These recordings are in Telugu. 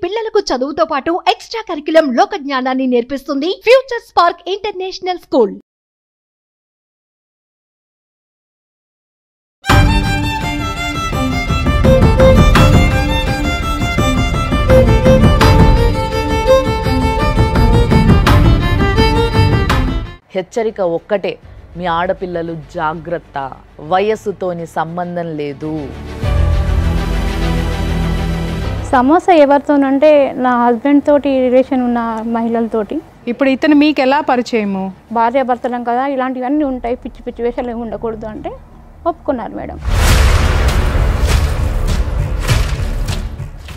పిల్లలకు చదువుతో పాటు ఎక్స్ట్రా కరిక్యులం లోక జ్ఞానాన్ని నేర్పిస్తుంది ఫ్యూచర్ స్పార్క్ ఇంటర్నేషనల్ స్కూల్. హెచ్చరిక ఒక్కటే, మీ ఆడపిల్లలు జాగ్రత్త, వయస్సుతోని సంబంధం లేదు. సమస్య ఎవరితోనంటే నా హస్బెండ్ తోటి రిలేషన్ ఉన్న మహిళలతోటి. ఇప్పుడు ఇతను మీకు ఎలా పరిచయము? భార్యాభర్తలం కదా, ఇలాంటివన్నీ ఉంటాయి, పిచ్చి పిచ్చి వేషాలు ఏమి ఉండకూడదు అంటే ఒప్పుకున్నారు మేడం.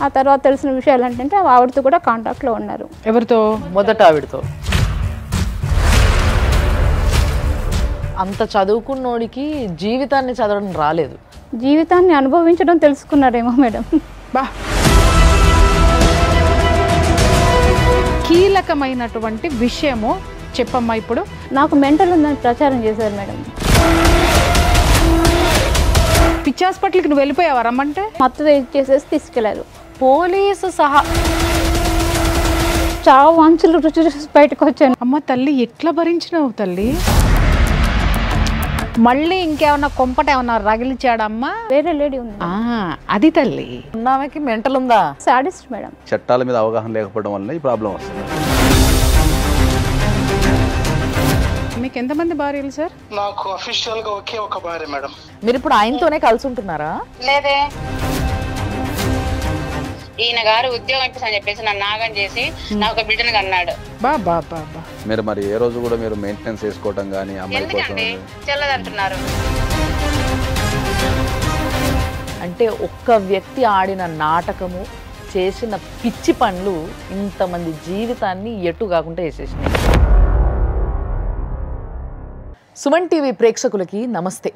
ఆ తర్వాత తెలిసిన విషయాలు ఏంటంటే ఆవిడతో కూడా కాంటాక్ట్లో ఉన్నారు. ఎవరితో? మొదట ఆవిడతో. అంత చదువుకున్నోడికి జీవితాన్ని చదవడం రాలేదు, జీవితాన్ని అనుభవించడం తెలుసుకున్నారేమో మేడం. బా, కీలకమైనటువంటి విషయము చెప్పమ్మా. ఇప్పుడు నాకు మెంటల్ ఉందని ప్రచారం చేశారు మేడం. పిచ్చి హాస్పిటల్కి నువ్వు వెళ్ళిపోయావా రమ్మంటే? మత్తు చేసేసి తీసుకెళ్లారు. పోలీసు సహా. చావు అంచులు రుచి చూసి బయటకు వచ్చాను. అమ్మ తల్లి, ఎట్లా భరించినావు తల్లి? మళ్ళీ ఇంకేమన్నా కొంపట ఏమన్నా రగిలిచాడమ్మా? వేరే లేడీ ఉంది. అది తల్లి. ఉన్నామెకి మెంటల్ ఉందా? Sadist madam. చట్టాల మీద అవగాహన లేకపోవడం వల్ల ఈ ప్రాబ్లం వస్తుంది. మీకు ఎంతమంది భార్యలు సార్? నాకు అఫీషియల్ గా ఒకే ఒక భార్య మేడం. మీరు ఇప్పుడు ఆయనతోనే కలిసి ఉంటున్నారా? లేదే, ఈయన గారు ఉద్యోగం ఇప్పిస్తా చెప్పేసి నన్ను నాగం చేసి నాకు ఒక బిడ్డను కన్నాడు. మీరు మరి ఏ రోజు కూడా మీరు మెయింటెనెన్స్ చేసుకోవటం కానీ అమ్మాయి కోసం ఎందుకండి చెల్లదంటున్నారు? అంటే ఒక్క వ్యక్తి ఆడిన నాటకము, చేసిన పిచ్చి పనులు ఇంతమంది జీవితాన్ని ఎటు కాకుండా చేసేసినాయి. సుమన్ టీవీ ప్రేక్షకులకి నమస్తే.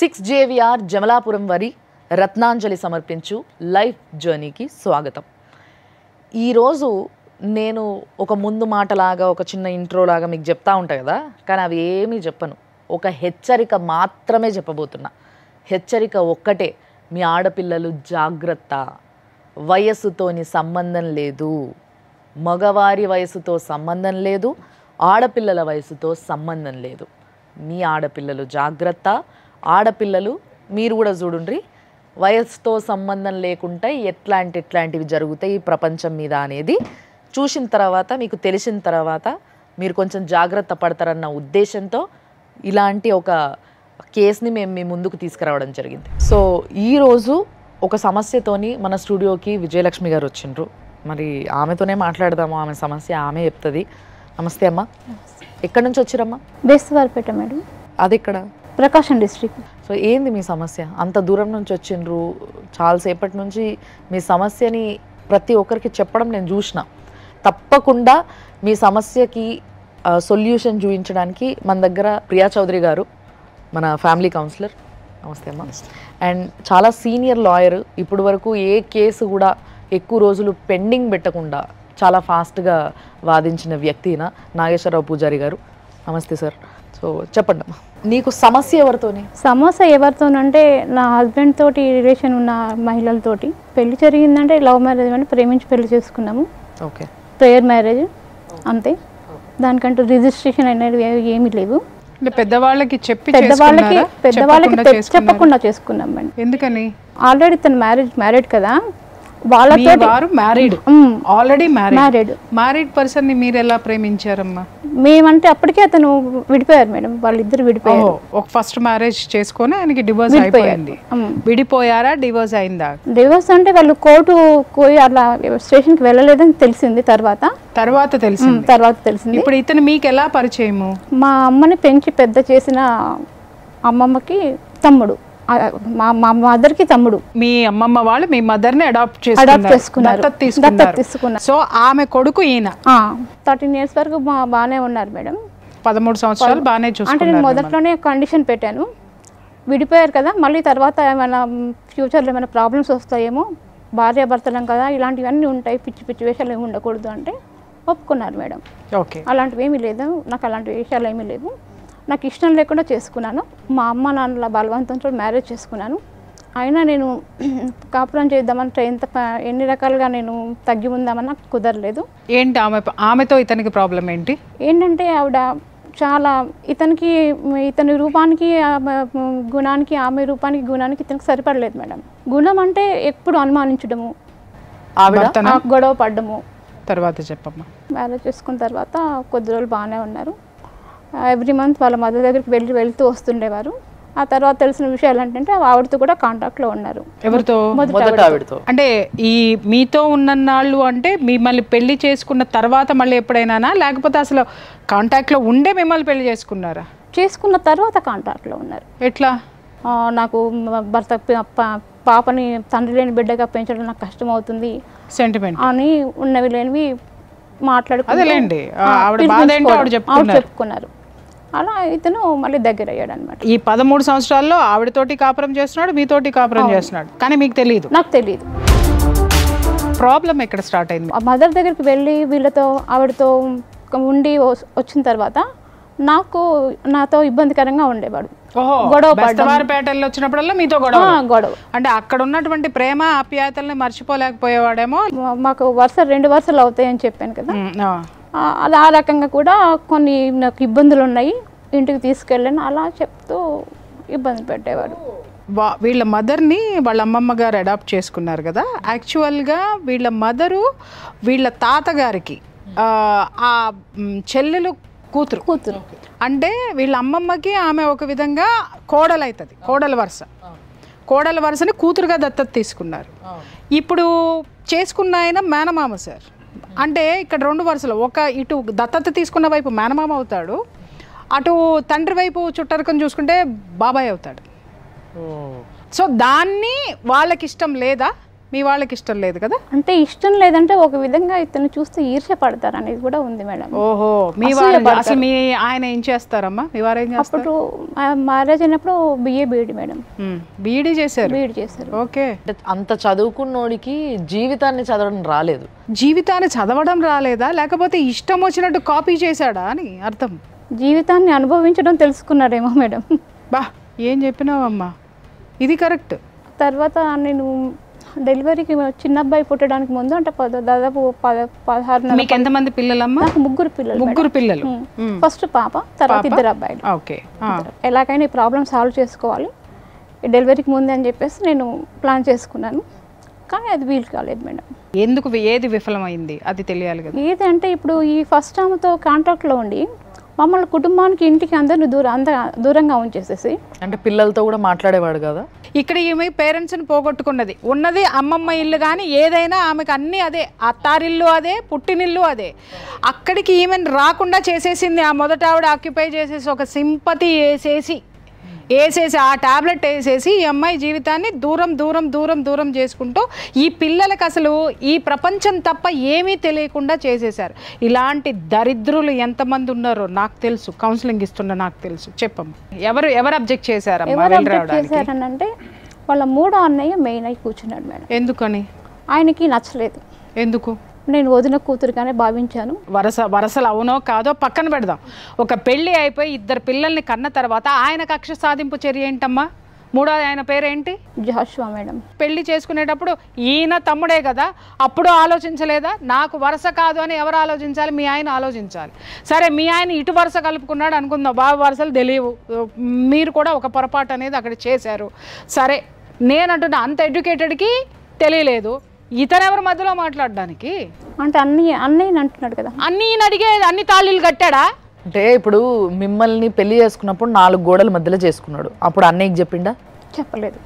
6 JVR జమలాపురం వారి రత్నాంజలి సమర్పించు లైఫ్ జర్నీకి స్వాగతం. ఈరోజు నేను ఒక ముందు మాటలాగా, ఒక చిన్న ఇంట్రోలాగా మీకు చెప్తా ఉంటా కదా, కానీ అవి ఏమీ చెప్పను. ఒక హెచ్చరిక మాత్రమే చెప్పబోతున్నా. హెచ్చరిక ఒక్కటే, మీ ఆడపిల్లలు జాగ్రత్త, వయస్సుతోని సంబంధం లేదు, మగవారి వయసుతో సంబంధం లేదు, ఆడపిల్లల వయసుతో సంబంధం లేదు. మీ ఆడపిల్లలు జాగ్రత్త. ఆడపిల్లలు మీరు కూడా చూడండి, వయస్సుతో సంబంధం లేకుండా ఎట్లాంటివి జరుగుతాయి ఈ ప్రపంచం మీద అనేది చూసిన తర్వాత, మీకు తెలిసిన తర్వాత మీరు కొంచెం జాగ్రత్త పడతారన్న ఉద్దేశంతో ఇలాంటి ఒక కేసుని మేము మీ ముందుకు తీసుకురావడం జరిగింది. సో ఈరోజు ఒక సమస్యతోని మన స్టూడియోకి విజయలక్ష్మి గారు వచ్చిండ్రు. మరి ఆమెతోనే మాట్లాడదాము, ఆమె సమస్య ఆమె చెప్తుంది. నమస్తే అమ్మ. ఎక్కడి నుంచి వచ్చిరమ్మా? బేస్తవారిపేట మేడం. అది ఎక్కడ? ప్రకాశం డిస్ట్రిక్ట్. సో ఏంది మీ సమస్య? అంత దూరం నుంచి వచ్చిండ్రు, చాలాసేపటి నుంచి మీ సమస్యని ప్రతి ఒక్కరికి చెప్పడం నేను చూసిన. తప్పకుండా మీ సమస్యకి సొల్యూషన్ చూపించడానికి మన దగ్గర ప్రియా చౌదరి గారు, మన ఫ్యామిలీ కౌన్సిలర్. నమస్తే అమ్మ. అండ్ చాలా సీనియర్ లాయర్, ఇప్పుడు వరకు ఏ కేసు కూడా ఎక్కువ రోజులు పెండింగ్ పెట్టకుండా చాలా ఫాస్ట్గా వాదించిన వ్యక్తిన నాగేశ్వరరావు పూజారి గారు. నమస్తే సార్. సో చెప్పండి అమ్మా, నీకు సమస్య ఎవరితోని? సమస్య ఎవరితోనంటే నా హస్బెండ్ తోటి రిలేషన్ ఉన్న మహిళలతోటి. పెళ్లి జరిగిందంటే లవ్ మ్యారేజ్ అంటే ప్రేమించి పెళ్లి చేసుకున్నాము. ఓకే. ప్రేయర్ మ్యారేజ్ అంతే, దానికంటూ రిజిస్ట్రేషన్ అనేది ఏమీ లేవు. పెద్దవాళ్ళకి చెప్పకుండా చేసుకున్నాం మేడం. ఎందుకని? ఆల్రెడీ తను మ్యారీడ్ కదా, వాళ్ళతో మ్యారీడ్ పర్సన్ ని మీరు ఎలా ప్రేమించారమ్మా? మేమంటే అప్పటికే అతను విడిపోయారు మేడం, వాళ్ళిద్దరు విడిపోయారు. ఒక ఫస్ట్ మ్యారేజ్ చేసుకొని ఆయనకి డివోర్స్ అయిపోయింది. విడిపోయారా? డివోర్స్ అయిందా? డివోర్స్ అంటే వాళ్ళు కోర్టు పోయి అలా స్టేషన్ కి వెళ్ళలేదని తెలిసింది. తర్వాత తెలిసింది. ఇప్పుడు ఇతను మీకు ఎలా పరిచయము? మా అమ్మని పెంచి పెద్ద చేసిన అమ్మమ్మకి తమ్ముడు, మా మదర్ కి తమ్ముడు. మీ అమ్మమ్మ వాళ్ళు మీ మదర్ ని అడాప్ట్ చేసుకున్నారు. సో ఆమె కొడుకు ఈయన. 13 years వరకు బాగానే ఉన్నారు మేడం. 13 సంవత్సరాలు బాగానే చూసుకున్నారు. అంటే నేను మొదట్లోనే కండిషన్ పెట్టాను, విడిపోయారు కదా, మళ్ళీ తర్వాత ఏమైనా ఫ్యూచర్లో ఏమైనా ప్రాబ్లమ్స్ వస్తాయేమో, భార్యాభర్తలం కదా, ఇలాంటివన్నీ ఉంటాయి, పిచ్చి పిచ్చి వేషాలు ఏమి ఉండకూడదు అంటే ఒప్పుకున్నారు మేడం. ఓకే. అలాంటివి ఏమీ లేదు, నాకు అలాంటి విషయాలు ఏమీ లేవు. నాకు ఇష్టం లేకుండా చేసుకున్నాను. మా అమ్మ నాన్నల బలవంతంతో మ్యారేజ్ చేసుకున్నాను. అయినా నేను కాపురం చేద్దామంటే ఎన్ని రకాలుగా నేను తగ్గి ఉందామన్నా కుదరలేదు. ఏంటి ఆమెతో ఇతనికి ప్రాబ్లం ఏంటి? ఏంటంటే ఆవిడ చాలా ఇతని రూపానికి గుణానికి, ఆమె రూపానికి గుణానికి ఇతనికి సరిపడలేదు మేడం. గుణం అంటే ఎప్పుడు అనుమానించడము, గొడవ పడ్డము. తర్వాత చెప్పమ్మా. మ్యారేజ్ చేసుకున్న తర్వాత కొద్ది రోజులు బాగానే ఉన్నారు. ఎవ్రీ మంత్ వాళ్ళ మదర్ దగ్గరికి వెళ్తూ వస్తుండేవారు. ఆ తర్వాత తెలిసిన విషయాలు ఏంటంటే ఆవిడతో కూడా కాంటాక్ట్లో ఉన్నారు. ఎవరితో? ఆవిడతో. అంటే ఈ మీతో ఉన్నన్నాళ్ళు అంటే మిమ్మల్ని పెళ్లి చేసుకున్న తర్వాత మళ్ళీ ఎప్పుడైనా, లేకపోతే అసలు కాంటాక్ట్లో ఉండే మిమ్మల్ని పెళ్లి చేసుకున్నారా? చేసుకున్న తర్వాత కాంటాక్ట్లో ఉన్నారు. ఎట్లా? నాకు భర్త పాపని తండ్రి లేని బిడ్డగా పెంచడం నాకు కష్టం అవుతుంది సెంటిమెంట్ అని ఉన్నవి లేనివి మాట్లాడుకుంటూ చెప్పుకున్నారు. అలా ఇతను మళ్ళీ దగ్గర అయ్యాడు అనమాట. ఈ 13 సంవత్సరాల్లో ఆవిడతోటి కాపురం చేస్తున్నాడు, మీతోటి కాపురం చేస్తున్నాడు, కానీ మీకు తెలియదు? నాకు తెలియదు. ప్రాబ్లం ఎక్కడ స్టార్ట్ అయింది? మదర్ దగ్గరికి వెళ్ళి ఆవిడతో ఉండి వచ్చిన తర్వాత నాతో ఇబ్బందికరంగా ఉండేవాడు. గొడవపేటల్లో వచ్చినప్పుడల్లా మీతో గొడవ. అంటే అక్కడ ఉన్నటువంటి ప్రేమ ఆప్యాయతల్ని మర్చిపోలేకపోయేవాడేమో. మాకు 2 వరుసలు అవుతాయని చెప్పాను కదా, అది ఆ రకంగా కూడా కొన్ని నాకు ఇబ్బందులు ఉన్నాయి, ఇంటికి తీసుకెళ్ళాను అలా చెప్తూ ఇబ్బంది పెట్టేవాడు. వీళ్ళ మదర్ని వాళ్ళ అమ్మమ్మ గారు అడాప్ట్ చేసుకున్నారు కదా. యాక్చువల్గా వీళ్ళ మదరు వీళ్ళ తాతగారికి ఆ చెల్లెలు కూతురు. అంటే వీళ్ళ అమ్మమ్మకి ఆమె ఒక విధంగా కోడలు అవుతుంది, కోడల వరుసని కూతురుగా దత్తత తీసుకున్నారు. ఇప్పుడు చేసుకున్న ఆయన మేనమామ సార్. అంటే ఇక్కడ 2 వరుసలు, ఇటు దత్తత తీసుకున్న వైపు మేనమామ అవుతాడు, అటు తండ్రి వైపు చుట్టరికం చూసుకుంటే బాబాయ్ అవుతాడు. సో దాన్ని వాళ్ళకి ఇష్టం లేదా? మీ వాళ్ళకి ఇష్టం లేదు కదా? అంటే ఇష్టం లేదంటే ఒక విధంగా ఇతను చూస్తే ఈర్ష్య పడతారు అనేది కూడా ఉంది మేడం. ఓహో, మీ వారు అసలు మీ ఆయన ఏం చేస్తారమ్మా? మీ వారు ఏం చేస్తారు? అప్పుడు మ్యారేజ్ అయినప్పుడు బీఈడి మేడం. బీఈడి చేశారు? బీఈడి చేశారు. ఓకే. అంత చదువుకున్నోడికి జీవితాన్ని చదవడం రాలేదు. జీవితాన్ని చదవడం రాలేదా, లేకపోతే ఇష్టం వచ్చినట్టు కాపీ చేశాడా అని అర్థం? జీవితాన్ని అనుభవించడం తెలుసుకున్నాడేమో మేడం. బా, ఏం చెప్పినావమ్మా, ఇది కరెక్ట్. తర్వాత నేను డెలివరీకి చిన్న అబ్బాయి పుట్టడానికి ముందు అంటే దాదాపు 16. మీకు ఎంతమంది పిల్లలమ్మా? నాకు 3 పిల్లలు. ఫస్ట్ పాప, తర్వాత 2 అబ్బాయిలు. ఓకే. ఎలాగైనా ఈ ప్రాబ్లం సాల్వ్ చేసుకోవాలి డెలివరీకి ముందే అని చెప్పేసి నేను ప్లాన్ చేసుకున్నాను. కానీ అది వీలు కాలేదు మేడం. ఎందుకు? ఏది విఫలమైంది అది తెలియాలి కదా. ఏది అంటే ఇప్పుడు ఈ ఫస్ట్ ఆమెతో కాంటాక్ట్లో ఉండి మమ్మల్ని కుటుంబానికి, ఇంటికి అందరిని దూరంగా ఉంచేసేసి, అంటే పిల్లలతో కూడా మాట్లాడేవాడు కదా. ఇక్కడ ఈమె పేరెంట్స్ని పోగొట్టుకున్నది. ఉన్నది అమ్మమ్మ ఇల్లు, కానీ ఏదైనా ఆమెకు అన్నీ అదే, అత్తారిల్లు అదే, పుట్టినిల్లు అదే. అక్కడికి ఈమెను రాకుండా చేసేసింది. ఆ మొదట ఆవిడ ఆక్యుపై చేసేసి ఒక సింపతి వేసేసి ఆ టాబ్లెట్ వేసేసి ఈ అమ్మాయి జీవితాన్ని దూరం చేసుకుంటూ ఈ పిల్లలకు అసలు ఈ ప్రపంచం తప్ప ఏమీ తెలియకుండా చేసేసారు. ఇలాంటి దరిద్రులు ఎంతమంది ఉన్నారో నాకు తెలుసు, కౌన్సిలింగ్ ఇస్తున్నా నాకు తెలుసు. చెప్పమ్మా, ఎవరు అబ్జెక్ట్ చేశారంటే వాళ్ళ 3వ అన్నయ్య మెయిన్ అయి కూర్చున్నాడు మేడం. ఎందుకని? ఆయనకి నచ్చలేదు. ఎందుకు? నేను వదిన కూతురుగానే భావించాను. వరసలు అవునో కాదో పక్కన పెడదాం. ఒక పెళ్లి అయిపోయి 2 పిల్లల్ని కన్న తర్వాత ఆయన కక్ష సాధింపు చర్య ఏంటమ్మా? 3వ ఆయన పేరేంటి? జాషువా మేడం. పెళ్లి చేసుకునేటప్పుడు ఈయన తమ్ముడే కదా, అప్పుడు ఆలోచించలేదా? నాకు వరుస కాదు అని ఎవరు ఆలోచించాలి? మీ ఆయన ఆలోచించాలి. సరే, మీ ఆయన ఇటు వరుస కలుపుకున్నాడు అనుకుందాం, బాబు వరుసలు తెలియవు, మీరు కూడా ఒక పొరపాటు అనేది అక్కడ చేశారు. సరే, నేనంటున్నా అంత ఎడ్యుకేటెడ్కి తెలియలేదు, ఇతనెవరి మధ్యలో మాట్లాడడానికి? అంటే అన్నయ్య అంటున్నాడు కదా. అన్నయ్యని అడిగేది, అన్ని తాళీలు కట్టాడా? అంటే ఇప్పుడు మిమ్మల్ని పెళ్లి చేసుకున్నప్పుడు 4 గోడల మధ్యలో చేసుకున్నాడు, అప్పుడు అన్నయ్యకి చెప్పిండా? చెప్పలేదు.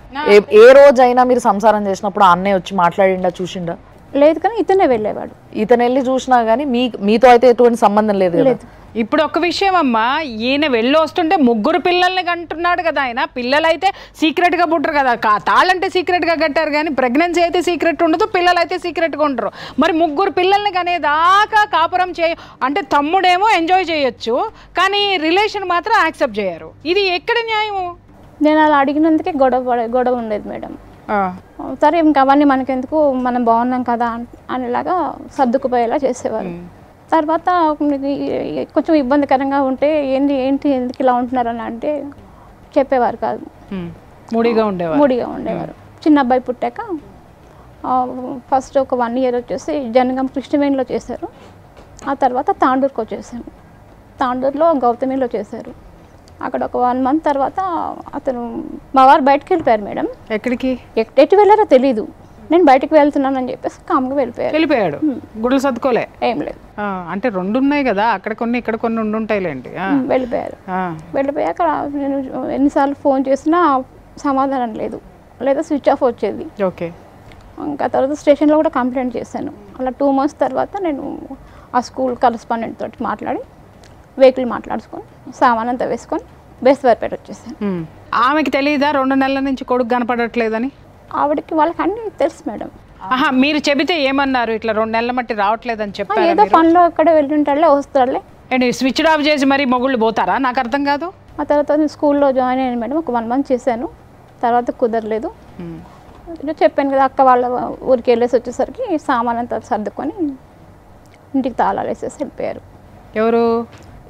ఏ రోజైనా మీరు సంసారం చేసినప్పుడు అన్నయ్య వచ్చి మాట్లాడిండా, చూసిండా? లేదు, కానీ ఇతనే వెళ్ళేవాడు. ఇతను వెళ్ళి చూసినా కానీ మీతో అయితే ఎటువంటి సంబంధం లేదు కదా. ఇప్పుడు ఒక విషయం అమ్మా, ఈయన వెళ్ళి వస్తుంటే 3 పిల్లల్ని కంటున్నాడు కదా. ఆయన పిల్లలైతే సీక్రెట్గా పుట్టరు కదా. తాళ్ళంటే సీక్రెట్గా కట్టారు, కానీ ప్రెగ్నెన్సీ అయితే సీక్రెట్ ఉండదు, పిల్లలైతే సీక్రెట్గా ఉండరు. మరి 3 పిల్లల్ని కనేదాకా కాపురం అంటే తమ్ముడేమో ఎంజాయ్ చేయొచ్చు, కానీ రిలేషన్ మాత్రం యాక్సెప్ట్ చేయరు. ఇది ఎక్కడ న్యాయము? నేను అలా అడిగినందుకే గొడవ ఉండేది మేడం. సరే, ఇంకా అవన్నీ మనకెందుకు, మనం బాగున్నాం కదా అనేలాగా సర్దుకుపోయేలా చేసేవారు. తర్వాత కొంచెం ఇబ్బందికరంగా ఉంటే ఎందుకు ఇలా ఉంటున్నారని అంటే చెప్పేవారు కాదు, మూడిగా ఉండేవారు. చిన్న అబ్బాయి పుట్టాక ఫస్ట్ ఒక 1 year వచ్చేసి జనగాం కృష్ణవేణిలో చేశారు. ఆ తర్వాత తాండూరుకి వచ్చేసాను. తాండూరులో గౌతమిలో చేశారు. అక్కడ ఒక 1 month తర్వాత అతను మా వారు బయటకు వెళ్ళిపోయారు మేడం. ఎక్కడికి? ఎటు వెళ్ళారో తెలీదు. నేను బయటకు వెళ్తున్నానని చెప్పేసి కామ్గా వెళ్ళిపోయాడు. గుడులు సర్దుకోలే? ఏం లేదు. అంటే 2 ఉన్నాయి కదా, అక్కడ కొన్ని ఇక్కడ కొన్ని ఉండుంటాయిలేండి. వెళ్ళిపోయారు. వెళ్ళిపోయాక నేను ఎన్నిసార్లు ఫోన్ చేసినా సమాధానం లేదు, లేదా స్విచ్ ఆఫ్ వచ్చేది. ఓకే. ఇంకా తర్వాత స్టేషన్లో కూడా కంప్లైంట్ చేశాను. అలా 2 months తర్వాత నేను ఆ స్కూల్ కరస్పాండెంట్ తోటి మాట్లాడి వెహికల్ మాట్లాడుకొని సామాన్ అంతా వేసుకొని బేస్తవారిపేట వచ్చేసాను. ఆమెకి తెలియదా 2 నెలల నుంచి కొడుకు కనపడట్లేదని? ఆవిడకి వాళ్ళకి అన్నీ తెలుసు మేడం. మీరు చెబితే ఏమన్నారు? ఇట్లా 2 నెలల మట్టి రావట్లేదని చెప్పారు. ఏదో పనిలో అక్కడ వెళ్ళింటాడులే, వస్తాడులే. అండ్ స్విచ్ ఆఫ్ చేసి మరి మొగుళ్ళు పోతారా? నాకు అర్థం కాదు. ఆ తర్వాత నేను స్కూల్లో జాయిన్ అయ్యాను మేడం. ఒక 1 month చేశాను. తర్వాత కుదరలేదు. చెప్పాను కదా, అక్క వాళ్ళ ఊరికి వెళ్ళేసి వచ్చేసరికి సామాన్ అంతా సర్దుకొని ఇంటికి తాళాలు వేసేసి వెళ్ళిపోయారు. ఎవరు?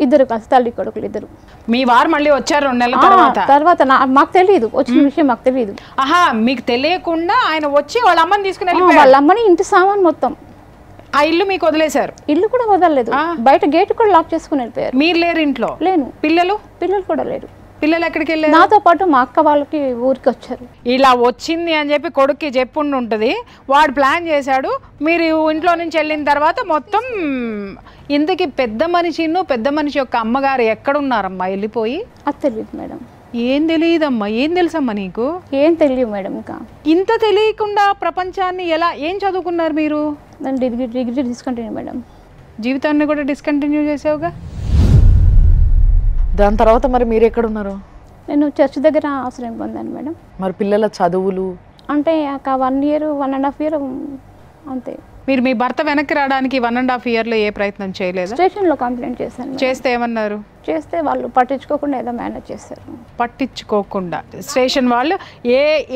ఇద్దరు కలిసి, తల్లి కొడుకులు ఇద్దరు. మీ వారు మళ్ళీ వచ్చారు 2 నెలల తర్వాత మాకు తెలియదు, వచ్చిన విషయం మాకు తెలియదు. మీకు తెలియకుండా ఆయన వచ్చి వాళ్ళ అమ్మని తీసుకుని వాళ్ళ అమ్మని ఇంటి సామాన్ మొత్తం ఆ ఇల్లు మీకు వదిలేశారు? ఇల్లు కూడా వదలలేదు, బయట గేట్ కూడా లాక్ చేసుకుని వెళ్ళిపోయారు. మీరు లేరు ఇంట్లో? లేను. పిల్లలు కూడా లేరు. పిల్లలు ఎక్కడికి వెళ్ళారు? నాతో పాటు మా అక్క వాళ్ళకి ఊరికి వచ్చారు. ఇలా వచ్చింది అని చెప్పి కొడుక్కి చెప్పుండి ఉంటుంది, వాడు ప్లాన్ చేశాడు. మీరు ఇంట్లో నుంచి వెళ్ళిన తర్వాత మొత్తం ఇంతకీ పెద్ద మనిషి యొక్క అమ్మగారు ఎక్కడున్నారమ్మా వెళ్ళిపోయి? అది తెలియదు మేడం. ఏం తెలియదమ్మా? ఏం తెలుసమ్మా నీకు? ఏం తెలియదు మేడం. ఇంకా ఇంత తెలియకుండా ప్రపంచాన్ని ఏం చదువుకున్నారు మీరు? నేను డిగ్రీ డిస్కంటిన్యూ మేడం. జీవితాన్ని కూడా డిస్కంటిన్యూ చేసావుగా. దాని తర్వాత మరి మీరు ఎక్కడ ఉన్నారు? నేను చర్చ్ దగ్గర ఆశ్రయం పొందాను మేడం. మరి పిల్లల చదువులు? అంటే ఒక 1 year 1.5 year అంతే. మీరు మీ భర్త వెనక్కి రావడానికి 1.5 yearలో ఏ ప్రయత్నం చేయలేదు? స్టేషన్లో కంప్లైంట్ చేశాను. చేస్తే ఏమన్నారు? చేస్తే వాళ్ళు పట్టించుకోకుండా ఏదో మేనేజ్ చేశారు. పట్టించుకోకుండా స్టేషన్ వాళ్ళు?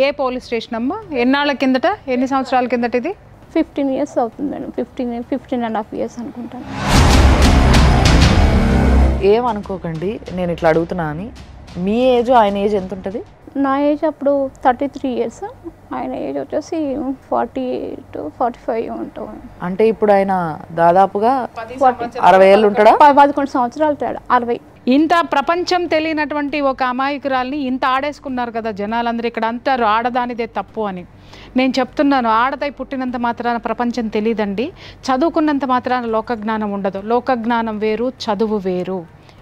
ఏ పోలీస్ స్టేషన్ అమ్మా? ఎన్నాళ్ళ కిందట, ఎన్ని సంవత్సరాల కిందట ఇది? 15 years అవుతుంది మేడం. 15.5 years అనుకుంటాను. ఏమనుకోకండి, నేను ఇట్లా అడుగుతున్నా అని. మీ ఏజ్ ఆయన ఏజ్ ఎంత ఉంటుంది? నా ఏజ్ అప్పుడు 33 years, ఆయన ఏజ్ వచ్చేసి 40 to 45 ఉంటాం. అంటే ఇప్పుడు ఆయన దాదాపుగా 60 ఏళ్ళు ఉంటాడా? 11 సంవత్సరాలు తేడా. 60. ఇంత ప్రపంచం తెలియనటువంటి ఒక అమాయకురాల్ని ఇంత ఆడేసుకున్నారు కదా జనాలందరూ. ఇక్కడ అంటారు ఆడదానిదే తప్పు అని. నేను చెప్తున్నాను, ఆడదై పుట్టినంత మాత్రాన ప్రపంచం తెలియదండి. చదువుకున్నంత మాత్రాన లోకజ్ఞానం ఉండదు. లోకజ్ఞానం వేరు, చదువు వేరు.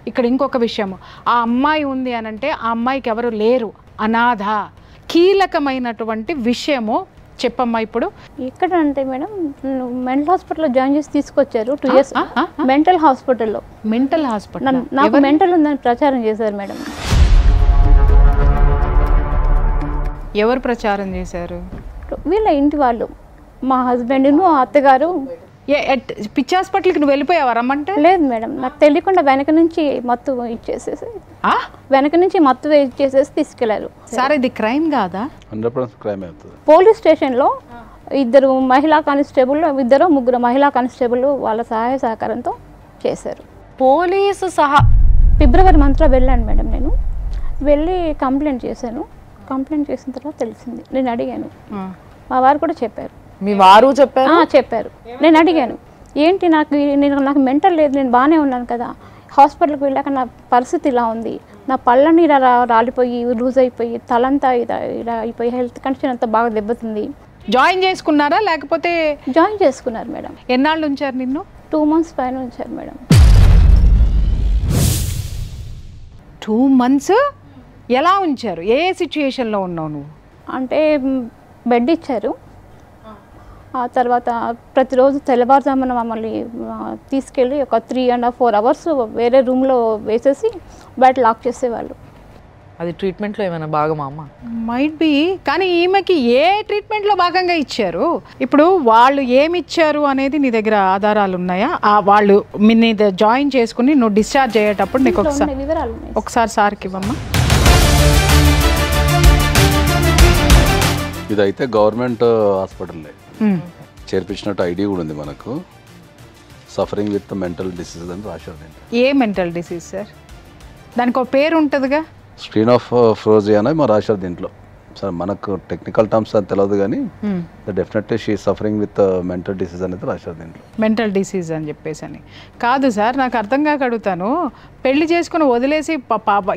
ఇక్కడ ఇంకొక విషయం, ఆ అమ్మాయి ఉంది అనంటే ఆ అమ్మాయికి ఎవరు లేరు, అనాథ. కీలకమైనటువంటి విషయము చెప్పమ్మా. ఇప్పుడు ఎక్కడ అంటే మేడం, మెంటల్ హాస్పిటల్లో జాయిన్ చేసి తీసుకొచ్చారు 2 years. మెంటల్ హాస్పిటల్లో. Mental hospital? నాకు మెంటల్ ఉందని ప్రచారం చేశారు మేడం. ఎవరు ప్రచారం చేశారు? వీళ్ళ ఇంటి వాళ్ళు, మా హస్బెండ్ను అత్తగారు. పిచ్చి హాస్పిటల్కి నువ్వు వెళ్ళిపోయావా రమ్మంటే? లేదు మేడం, నాకు తెలియకుండా వెనక నుంచి మత్తు ఇచ్చేసేసి తీసుకెళ్లారు. సార్ ఇది క్రైమ్ కాదా? 100% క్రైమ్ అవుతుంది. పోలీస్ స్టేషన్లో 2 మహిళా కానిస్టేబుల్, 2-3 మహిళా కానిస్టేబుల్ వాళ్ళ సహాయ సహకారంతో చేశారు. పోలీసు సహా? ఫిబ్రవరి మంత్లో వెళ్ళాను మేడం. నేను వెళ్ళి కంప్లైంట్ చేశాను. కంప్లైంట్ చేసిన తర్వాత తెలిసింది. నేను అడిగాను, మా వారు కూడా చెప్పారు. మీ వారు చెప్పారు? చెప్పారు. నేను అడిగాను, ఏంటి నాకు మెంటల్ లేదు, నేను బాగానే ఉన్నాను కదా, హాస్పిటల్కి వెళ్ళాక నా పరిస్థితి ఇలా ఉంది, నా పళ్ళని ఇలా రాలిపోయి లూజ్ అయిపోయి తలంతా ఇలా అయిపోయి హెల్త్ కండిషన్ అంతా బాగా దెబ్బతింది. జాయిన్ చేసుకున్నారా లేకపోతే? జాయిన్ చేసుకున్నారు మేడం. ఎన్నాళ్ళు ఉంచారు నిన్ను? 2 months పైన ఉంచారు మేడం. 2 months ఎలా ఉంచారు? ఏ సిచ్యుయేషన్లో ఉన్నావు నువ్వు? అంటే బెడ్ ఇచ్చారు. ఆ తర్వాత ప్రతిరోజు తెల్లవారుజామున మమ్మల్ని తీసుకెళ్ళి ఒక 3.5-4 hours వేరే రూమ్లో వేసేసి బయట లాక్ చేసేవాళ్ళు. అది ట్రీట్మెంట్లో ఏమైనా భాగమా అమ్మ? Might be. కానీ ఈమెకి ఏ ట్రీట్మెంట్లో భాగంగా ఇచ్చారు? ఇప్పుడు వాళ్ళు ఏమి ఇచ్చారు అనేది నీ దగ్గర ఆధారాలు ఉన్నాయా? వాళ్ళు నీ జాయిన్ చేసుకుని నువ్వు డిశ్చార్జ్ అయ్యేటప్పుడు నీకు ఒకసారి సార్కి ఇవ్వమ్మా. ఇదైతే గవర్నమెంట్ హాస్పిటల్లే చేర్పించినట్టు ఐడి కూడా ఉంది మనకు. సఫరింగ్ విత్ మెంటల్ డిసీజ్ అని రాశారు. ఏ మెంటల్ డిసీజ్ సార్? దానికి ఒక పేరు ఉంటుందిగా. స్క్రీన్ ఆఫ్ ఫ్రోజియా అని మా రాశారు దీంట్లో. సార్ మనకు టెక్నికల్ టర్మ్స్ అని తెలియదు కానీ definitely she suffering with mental disease అనేది రాశారు దీంట్లో. మెంటల్ డిసీజ్ అని చెప్పేసి అని కాదు సార్, నాకు అర్థం కాక అడుగుతాను. పెళ్లి చేసుకుని వదిలేసి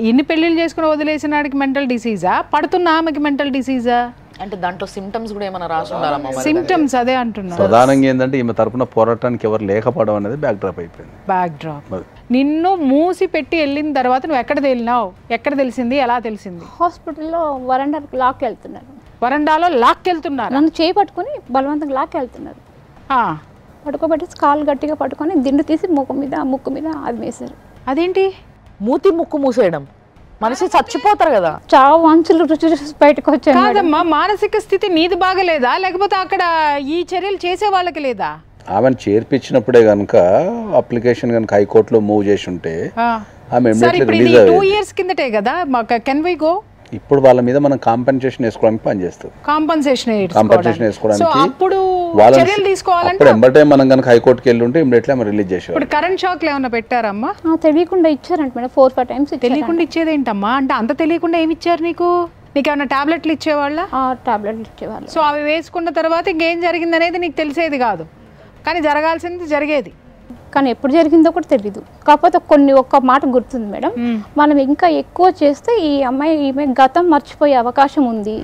ఇన్ని పెళ్ళిళ్ళు చేసుకుని వదిలేసినాడికి మెంటల్ డిసీజా, పడుతున్న ఆమెకి మెంటల్ డిసీజా? అంటే దాంట్లో సిమ్టమ్స్ కూడా ఏమైనా రాసి ఉండాలమ్మా? సిమ్టమ్స్ అదే అంటున్నా. ప్రధానంగా ఏంటంటే ఈమె తరపున పోరాటానికి ఎవరు లేకపోవడం అనేది బ్యాక్ డ్రాప్ అయిపోయింది. Back drop. నిన్ను మూసి పెట్టి వెళ్ళిన తర్వాత నువ్వు ఎక్కడ తేలినావు? ఎక్కడ తెలిసింది, ఎలా తెలిసింది? హాస్పిటల్లో వరండాకి లాక్కి వెళ్తున్నారు. వరండాలో లాక్కి వెళ్తున్నారు? నన్ను చేయి పట్టుకొని బలవంతంగా లాక్కి వెళ్తున్నారు. పట్టుకోబెట్టి కాలు గట్టిగా పట్టుకొని దిండు తీసి ముక్కు మీద అది వేశారు. అదేంటి మూతి ముక్కు మూసేయడం? మనిషి చచ్చిపోతారు కదా. చావు అంచులు రుచి చూసి బయటకు వచ్చాను. కాదమ్మా, మానసిక స్థితి నీది బాగలేదా లేకపోతే అక్కడ ఈ చర్యలు చేసే వాళ్ళకి లేదా? ఆమెను చేర్పించినప్పుడే కనుక అప్లికేషన్ కనుక హైకోర్టులో మూవ్ చేసి ఉంటే ఆమె ఇమ్మీడియట్లీ రిలీజ్ అయ్యేది. 2 years కిందటే కదా. Can we go? ఇప్పుడు వాళ్ళ మీద మనం కాంపెన్సేషన్ వేసుకోవడానికి పనిచేస్తుంది. కాంపెన్సేషన్ వేసుకోవడానికి అప్పుడు చర్యలు తీసుకోవాలంటే అప్పుడు ఎంబటే మనం కనుక హైకోర్టుకి వెళ్ళి ఉంటే ఇమ్మీడియట్లీ ఆమె రిలీజ్ చేసేవారు. ఇప్పుడు కరెంట్ షాక్లు ఏమైనా పెట్టారమ్మా? తెలియకుండా ఇచ్చారంట మేడం. 4-5 times. తెలియకుండా ఇచ్చేదేంటమ్మా? అంటే అంత తెలియకుండా ఏమి ఇచ్చారు నీకు? నీకేమైనా టాబ్లెట్లు ఇచ్చేవాళ్ళ? టాబ్లెట్లు ఇచ్చేవాళ్ళు. సో అవి వేసుకున్న తర్వాత ఇంకేం జరిగింది అనేది నీకు తెలిసేది కాదు, కానీ జరగాల్సింది జరిగేది. కానీ ఎప్పుడు జరిగిందో కూడా తెలీదు. కాకపోతే ఒక్క మాట గుర్తుంది మేడం, మనం ఇంకా ఎక్కువ చేస్తే ఈమె గతం మర్చిపోయే అవకాశం ఉంది.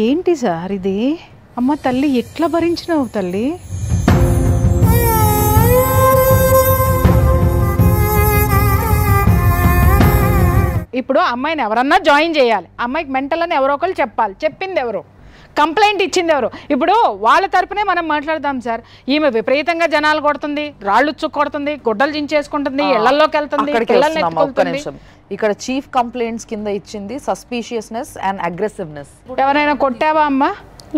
ఏంటి సార్ ఇది? అమ్మ తల్లి ఎట్లా భరించినావు తల్లి? ఇప్పుడు అమ్మాయిని ఎవరన్నా జాయిన్ చేయాలి, అమ్మాయికి మెంటల్ అని ఎవరో ఒకరు చెప్పాలి. చెప్పింది ఎవరు? కంప్లైంట్ ఇచ్చింది ఎవరు? ఇప్పుడు వాళ్ళ తరపునే మనం మాట్లాడదాం సార్. ఈమె విపరీతంగా జనాలు కొడుతుంది, రాళ్ళు కొడుతుంది, గుడ్డలు చించేసుకుంటుంది, ఇళ్లలోకి వెళ్తుంది, పిల్లల్ని ఎత్తుకుంటుంది. ఇక్కడ చీఫ్ కంప్లైంట్స్ కింద ఇచ్చింది సస్పీషియస్నెస్ అండ్ అగ్రెసివ్నెస్. ఎవరైనా కొట్టావా అమ్మా?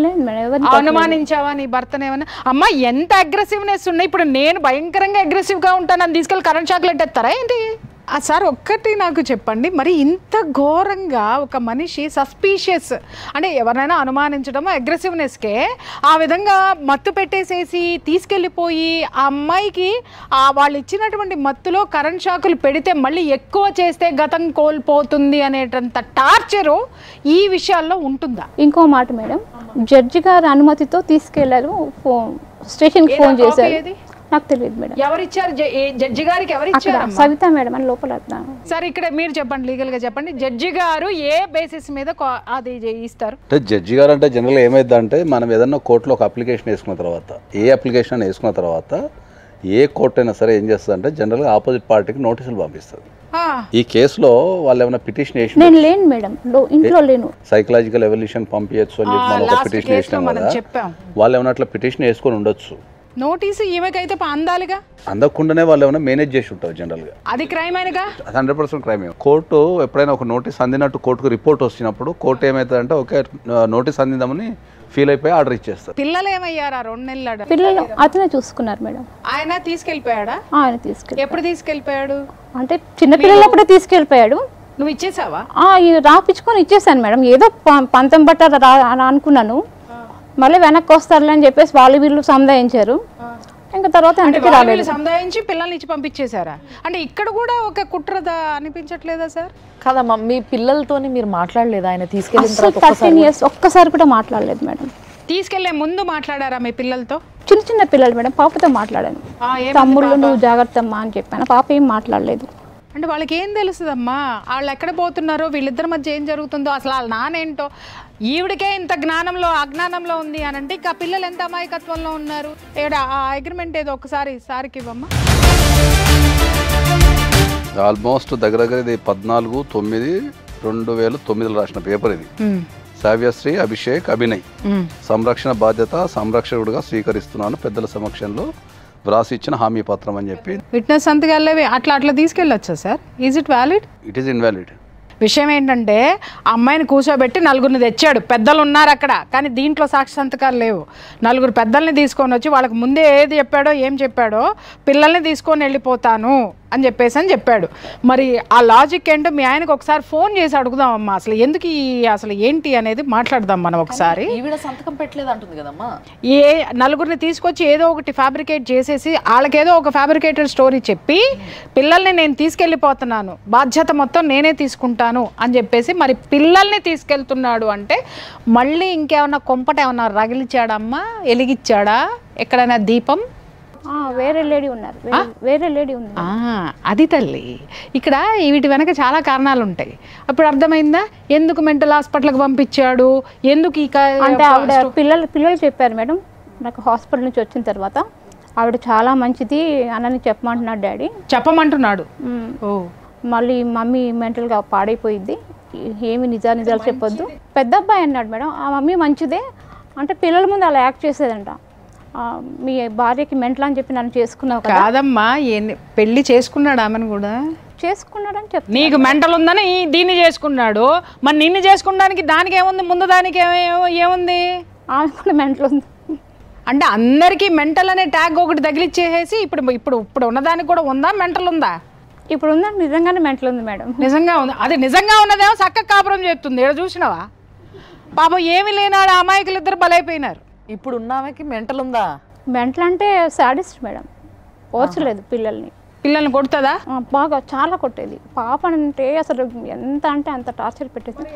లేదు మేడం. అనుమానించావా నీ భర్తను ఏమన్నా? అమ్మ ఎంత అగ్రెసివ్నెస్ ఉన్నాయి. ఇప్పుడు నేను భయంకరంగా అగ్రెసివ్గా ఉంటాను, అని తీసుకెళ్ళి కరెంట్ షాక్లు ఎట్టేస్తారా ఏంటి? సార్ ఒక్కటి నాకు చెప్పండి, మరి ఇంత ఘోరంగా ఒక మనిషి సస్పీషియస్ అంటే ఎవరైనా అనుమానించడం అగ్రెసివ్నెస్కే ఆ విధంగా మత్తు పెట్టేసేసి తీసుకెళ్ళిపోయి ఆ అమ్మాయికి వాళ్ళు ఇచ్చినటువంటి మత్తులో కరెంట్ షాకులు పెడితే మళ్ళీ ఎక్కువ చేస్తే గతం కోల్పోతుంది అనేటంత టార్చరు ఈ విషయాల్లో ఉంటుందా? ఇంకో మాట మేడం, జడ్జి గారి అనుమతితో తీసుకెళ్లారు. స్టేషన్కి ఫోన్ చేశారు. నాకు తెలియదు మేడం. ఎవరిచ్చారు? జడ్జి గారికి ఎవరిచ్చారు? సవిత మేడం అని లోపల. సార్ ఇక్కడ మీరు చెప్పండి, లీగల్ గా చెప్పండి, జడ్జి గారు ఏ బేసిస్ మీద అది ఇస్తారు? అంటే జడ్జి గారు అంటే జనరల్గా ఏమైందంటే మనం ఏదన్నా కోర్టులో ఒక అప్లికేషన్ వేసుకున్న తర్వాత, ఏ అప్లికేషన్ వేసుకున్న తర్వాత ఏ కోర్టు అయినా సరే ఏం చేస్తుంది అంటే జనరల్గా ఆపోజిట్ పార్టీకి నోటీసులు పంపిస్తుంది. ఈ కేసులో వాళ్ళు ఏమైనా పిటిషన్ వేసి, నేను లేను మేడం, ఇంట్లో లేను, సైకలాజికల్ ఎవల్యూషన్ పంపించచ్చు అని చెప్పి మనం ఒక పిటిషన్ వేసినాం కదా, వాళ్ళు ఏమైనా అట్లా పిటిషన్ వేసుకొని ఉండొచ్చు. నోటీసు ఈమెకైతే అందాలిగా, అందకుండానే వాళ్ళు ఏమైనా మేనేజ్ చేసి ఉంటారు జనరల్గా. అది క్రైమ్ అయినగా 100% క్రైమ్. కోర్టు ఎప్పుడైనా ఒక నోటీస్ అందినట్టు కోర్టుకు రిపోర్ట్ వచ్చినప్పుడు కోర్టు ఏమవుతుందంటే ఓకే నోటీస్ అందిందామని ఫీల్ అయిపోయి ఆర్డర్ ఇచ్చేస్తారు. పిల్లలు ఏమయ్యారా? 2 నెలలు పిల్లలు అతనే చూసుకున్నారు మేడం. ఆయన తీసుకెళ్ళిపోయాడా? ఆయన తీసుకెళ్ళి. ఎప్పుడు తీసుకెళ్ళిపోయాడు? అంటే చిన్న పిల్లలు అప్పుడే తీసుకెళ్ళిపోయాడు. నువ్వు ఇచ్చేసావా? రాపించుకొని ఇచ్చేసాను మేడం. ఏదో పంతం బట్ట అనుకున్నాను, మళ్ళీ వెనక్కి వస్తారులే అని చెప్పేసి వాళ్ళు వీళ్ళు సముదాయించారు. ఇంకా తర్వాత సముదాయించి పిల్లల్ని ఇచ్చి పంపించేశారా? అంటే ఇక్కడ కూడా ఒక కుట్రదా అనిపించట్లేదా సార్? కాదమ్మా, మీ పిల్లలతో మీరు మాట్లాడలేదు? ఆయన తీసుకెళ్ళిన 13 years ఒక్కసారి కూడా మాట్లాడలేదు మేడం. తీసుకెళ్లే ముందు మాట్లాడారా మీ పిల్లలతో? చిన్న పిల్లలు మేడం, పాపతో మాట్లాడాను. తమ్ముళ్ళు నువ్వు జాగ్రత్త అమ్మా అని చెప్పాను. పాప ఏం మాట్లాడలేదు. అంటే వాళ్ళకి ఏం తెలుస్తుందమ్మా? వాళ్ళు ఎక్కడ పోతున్నారో, వీళ్ళిద్దరి మధ్య ఏం జరుగుతుందో, అసలు వాళ్ళ నానేంటో. ఈవిడికే ఇంత జ్ఞానంలో అజ్ఞానంలో ఉంది అని అంటే ఇంకా పిల్లలు ఎంత అమాయకత్వంలో ఉన్నారు. ఏడా ఆ అగ్రిమెంట్ ఏదో ఒకసారి సార్కి ఇవ్వమ్మా. ఆల్మోస్ట్ దగ్గర ఇది 14/9/2009 రాసిన పేపర్ ఇది. సావ్యశ్రీ అభిషేక్ అభినయ్ సంరక్షణ బాధ్యత సంరక్షకుడుగా స్వీకరిస్తున్నాను పెద్దల సమక్షంలో వ్రాసి ఇచ్చిన హామీ పత్రం అని చెప్పి. విట్నెస్ సంతకాలే అట్లా తీసుకెళ్ళొచ్చా sir? Is it valid? It is invalid. విషయం ఏంటంటే అమ్మాయిని కూర్చోబెట్టి 9 తెచ్చాడు, పెద్దలు ఉన్నారు అక్కడ, కానీ దీంట్లో సాక్షి సంతకాలు లేవు. 9 పెద్దల్ని తీసుకొని వచ్చి వాళ్ళకి ముందే ఏది చెప్పాడో ఏం చెప్పాడో, పిల్లల్ని తీసుకొని వెళ్ళిపోతాను అని చెప్పాడు. మరి ఆ లాజిక్ ఏంటో మీ ఆయనకు ఒకసారి ఫోన్ చేసి అడుగుదామమ్మా, అసలు ఎందుకు అసలు ఏంటి అనేది మాట్లాడదాం మనం ఒకసారి. ఈవిడ సంతకం పెట్టలేదు అంటుంది కదమ్మా. నలుగురిని తీసుకొచ్చి ఏదో ఒకటి ఫ్యాబ్రికేట్ చేసేసి వాళ్ళకేదో ఒక ఫ్యాబ్రికేటెడ్ స్టోరీ చెప్పి పిల్లల్ని నేను తీసుకెళ్ళిపోతున్నాను, బాధ్యత మొత్తం నేనే తీసుకుంటాను అని చెప్పేసి మరి పిల్లల్ని తీసుకెళ్తున్నాడు అంటే మళ్ళీ ఇంకేమన్నా కొంపట ఏమన్నా రగిలిచ్చాడమ్మా, ఎలిగిచ్చాడా ఎక్కడైనా దీపం? వేరే లేడీ ఉన్నారు, వేరే లేడీ ఉంది. అది తల్లి, ఇక్కడ వీటి వెనక చాలా కారణాలు ఉంటాయి. అప్పుడు అర్థమైందా ఎందుకు మెంటల్ హాస్పిటల్కి పంపించాడు, ఎందుకు అంటే ఆవిడ పిల్లలు చెప్పారు మేడం, నాకు హాస్పిటల్ నుంచి వచ్చిన తర్వాత ఆవిడ చాలా మంచిది అని చెప్పమంటున్నాడు డాడీ. చెప్పమంటున్నాడు. మళ్ళీ మమ్మీ మెంటల్గా పాడైపోయిద్ది, ఏమి నిజాలు చెప్పొద్దు. పెద్ద అబ్బాయి అన్నాడు మేడం, ఆ మమ్మీ మంచిదే అంటే పిల్లల ముందు అలా యాక్ట్ చేసేదంట. మీ భార్యకి మెంటల్ అని చెప్పి నన్ను చేసుకున్నావు కాదమ్మా, పెళ్లి చేసుకున్నాడు ఆమెను కూడా చేసుకున్నాడని చెప్పి. నీకు మెంటల్ ఉందని దీన్ని చేసుకున్నాడు, మరి నిన్ను చేసుకోవడానికి దానికి ఏముంది, ముందు దానికి ఏముంది? ఆమె కూడా మెంటల్ ఉంది అంటే అందరికీ మెంటల్ అనే ట్యాగ్ ఒకటి తగిలిచ్చేసేసి ఇప్పుడు ఉన్నదానికి కూడా ఉందా మెంటల్ ఉందా? ఇప్పుడు ఉందండి, నిజంగానే మెంటల్ ఉంది మేడం. నిజంగా ఉంది. అది నిజంగా ఉన్నదేమో చక్కగా కాపురం చెప్తుంది. ఇక్కడ చూసినావా పాపం, ఏమి లేనాడు అమాయకులు ఇద్దరు బలైపోయినారు. ఇప్పుడు ఉన్నామెకి మెంటల్ ఉందా? మెంటల్ అంటే సాడిస్ట్ మేడం, ఓర్చలేదు పిల్లల్ని కొడుతుందా? బాగా చాలా కొట్టేది. పాప అంటే అసలు ఎంత అంటే అంత టార్చర్ పెట్టేది.